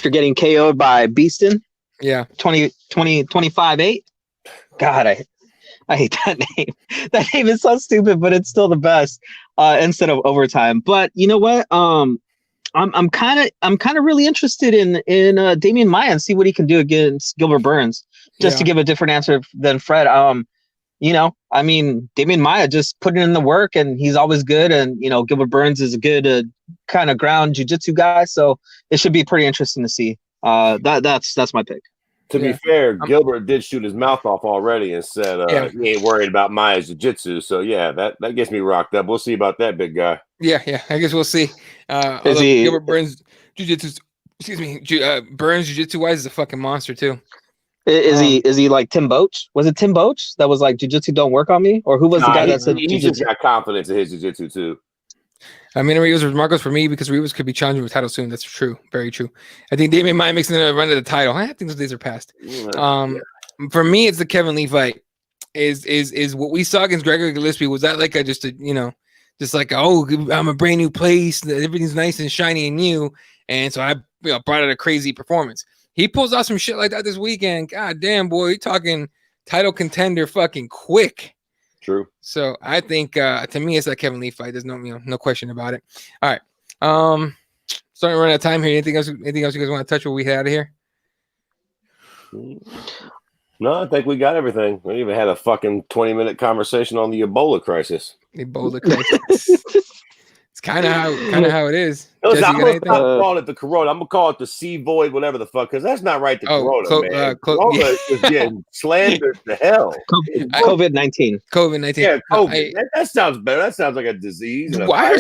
getting KO'd by Beaston. Yeah, 25-8. God, I hate that name. That name is so stupid, but it's still the best. Instead of overtime. But you know what? I'm kind of really interested in Damian Maia and see what he can do against Gilbert Burns. Just to give a different answer than Fred. I mean, Damian Maia just putting in the work, and he's always good. And Gilbert Burns is a good kind of ground jiu-jitsu guy, so it should be pretty interesting to see. That's my pick. To be fair, Gilbert did shoot his mouth off already and said he ain't worried about Maia's jiu-jitsu. So yeah, that gets me rocked up. We'll see about that, big guy. Yeah. I guess we'll see. Gilbert Burns jiu-jitsu, Burns jiu-jitsu wise is a fucking monster too. Is he like Tim Boach? Was it Tim Boach that was like jiu-jitsu don't work on me? Or who was the guy that said he just got confidence in his jiu-jitsu too? I mean, Rivas was Marcos for me because Rivas could be challenging with title soon. That's true. Very true. I think Damian Maia makes another run to the title. I think those days are past. For me, it's the Kevin Lee fight. Is what we saw against Gregory Gillespie, was that like I'm a brand new place, everything's nice and shiny and new, And so I brought out a crazy performance. He pulls out some shit like that this weekend. God damn, boy, you're talking title contender fucking quick. True. So I think to me it's that Kevin Lee fight. There's no question about it. All right. Starting to run out of time here. Anything else you guys want to touch before we head out of here? No, I think we got everything. We even had a fucking 20-minute conversation on the Ebola crisis. Ebola crisis. It's kind of how it is. Jesse, I'm gonna stop calling it the corona. I'm gonna call it the C void, whatever the fuck, because that's not right. The corona, man. Corona is getting slandered to hell. COVID-19. COVID-19. Yeah, COVID. That sounds better. That sounds like a disease. Why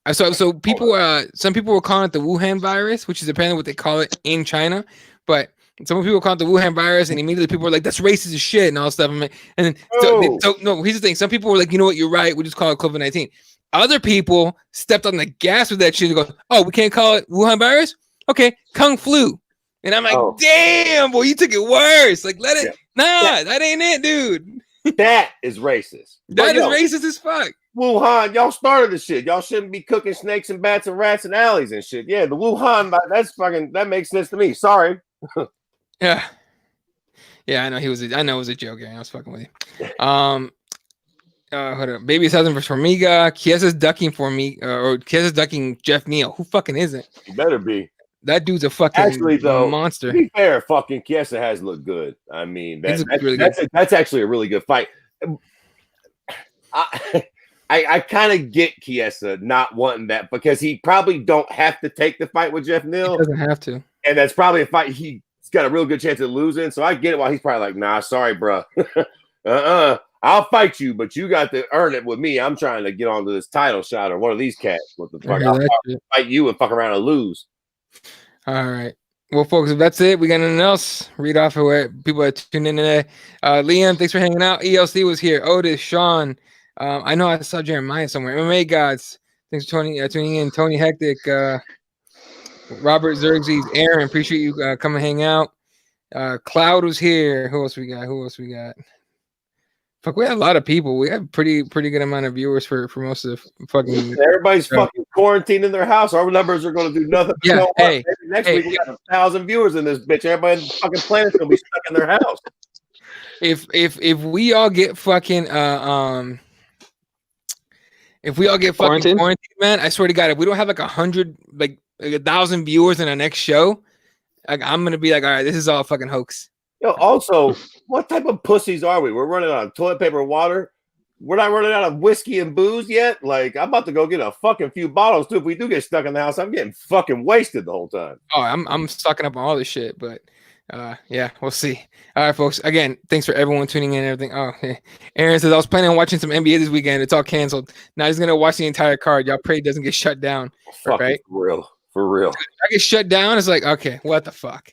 are so people? Some people were calling it the Wuhan virus, which is apparently what they call it in China, but. Some people call it the Wuhan virus, and immediately people were like, "That's racist as shit," and all stuff. And then, no, here's the thing: some people were like, "You know what? You're right. We just call it COVID-19." Other people stepped on the gas with that shit and go, "Oh, we can't call it Wuhan virus? Okay, Kung flu." And I'm like, "Damn, boy, you took it worse. Like, let it. Yeah. Nah, that ain't it, dude. That is racist. That is racist as fuck." Wuhan, y'all started the shit. Y'all shouldn't be cooking snakes and bats and rats and alleys and shit. Yeah, the Wuhan, that makes sense to me. Sorry. Yeah, I know it was a joke. I was fucking with you. Hold up. Baby's husband for Formiga. Chiesa's ducking for me, or Chiesa's ducking Jeff Neal. Who fucking isn't? You better be. That dude's a fucking monster. To be fair, fucking Chiesa has looked good. I mean, that's actually a really good fight. I kind of get Chiesa not wanting that because he probably don't have to take the fight with Jeff Neal. He doesn't have to, and that's probably a fight he's got a real good chance of losing. So I get it. Why he's probably like, nah, sorry, bro. I'll fight you, but you got to earn it with me. I'm trying to get onto this title shot or one of these cats. What the fuck? I'll fight you and fuck around and lose. All right. Well, folks, if that's it, we got anything else? Read off of what people are tuning in today. Liam, thanks for hanging out. ELC was here. Otis, Sean. I know I saw Jeremiah somewhere. MMA Gods. Thanks for tuning in. Tony Hectic. Robert Xerxes, Aaron, appreciate you coming hang out. Cloud was here. Who else we got? Fuck, we had a lot of people. We have pretty good amount of viewers for most of the fucking. Everybody's fucking quarantined in their house. Our numbers are going to do nothing. Yeah. Hey, next week we got 1,000 viewers in this bitch. Everybody in the fucking planet's going to be stuck in their house. If we all get fucking quarantined, man, I swear to God, if we don't have like 100 1,000 viewers in our next show, I'm gonna be like, all right, this is all fucking hoax. Yo, also, what type of pussies are we? We're running out of toilet paper and water. We're not running out of whiskey and booze yet. Like, I'm about to go get a fucking few bottles too. If we do get stuck in the house, I'm getting fucking wasted the whole time. Oh, I'm stocking up on all this shit, but yeah, we'll see. All right, folks. Again, thanks for everyone tuning in and everything. Oh, Aaron says I was planning on watching some NBA this weekend. It's all canceled. Now he's gonna watch the entire card. Y'all pray it doesn't get shut down. Right? For real. I get shut down. It's like, okay, what the fuck?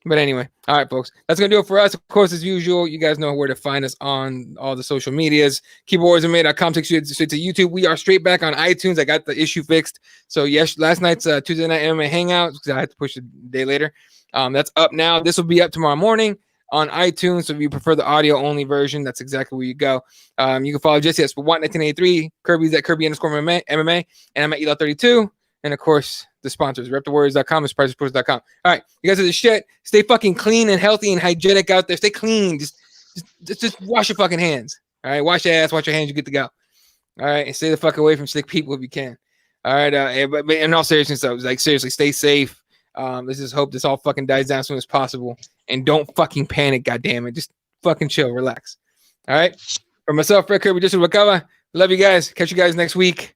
But anyway, all right, folks. That's going to do it for us. Of course, as usual, you guys know where to find us on all the social medias. KeyboardWarriorsMMA.com takes you straight to YouTube. We are straight back on iTunes. I got the issue fixed. So, yes, last night's Tuesday Night MMA Hangout, because I had to push it a day later. That's up now. This will be up tomorrow morning on iTunes. So if you prefer the audio-only version, that's exactly where you go. You can follow Jesse at Sport1983, Kirby's at Kirby_MMA, and I'm at Elo32. And of course, the sponsors, RepTheWarriors.com and SpartanSports.com. All right, you guys are the shit. Stay fucking clean and healthy and hygienic out there. Stay clean. Just wash your fucking hands. All right, wash your ass, wash your hands. You get to go. All right, and stay the fuck away from sick people if you can. All right, but in all seriousness, though, like seriously, stay safe. Let's just hope this all fucking dies down as soon as possible. And don't fucking panic, goddammit. Just fucking chill, relax. All right, for myself, Fred Kirby, just Wakava. Love you guys. Catch you guys next week.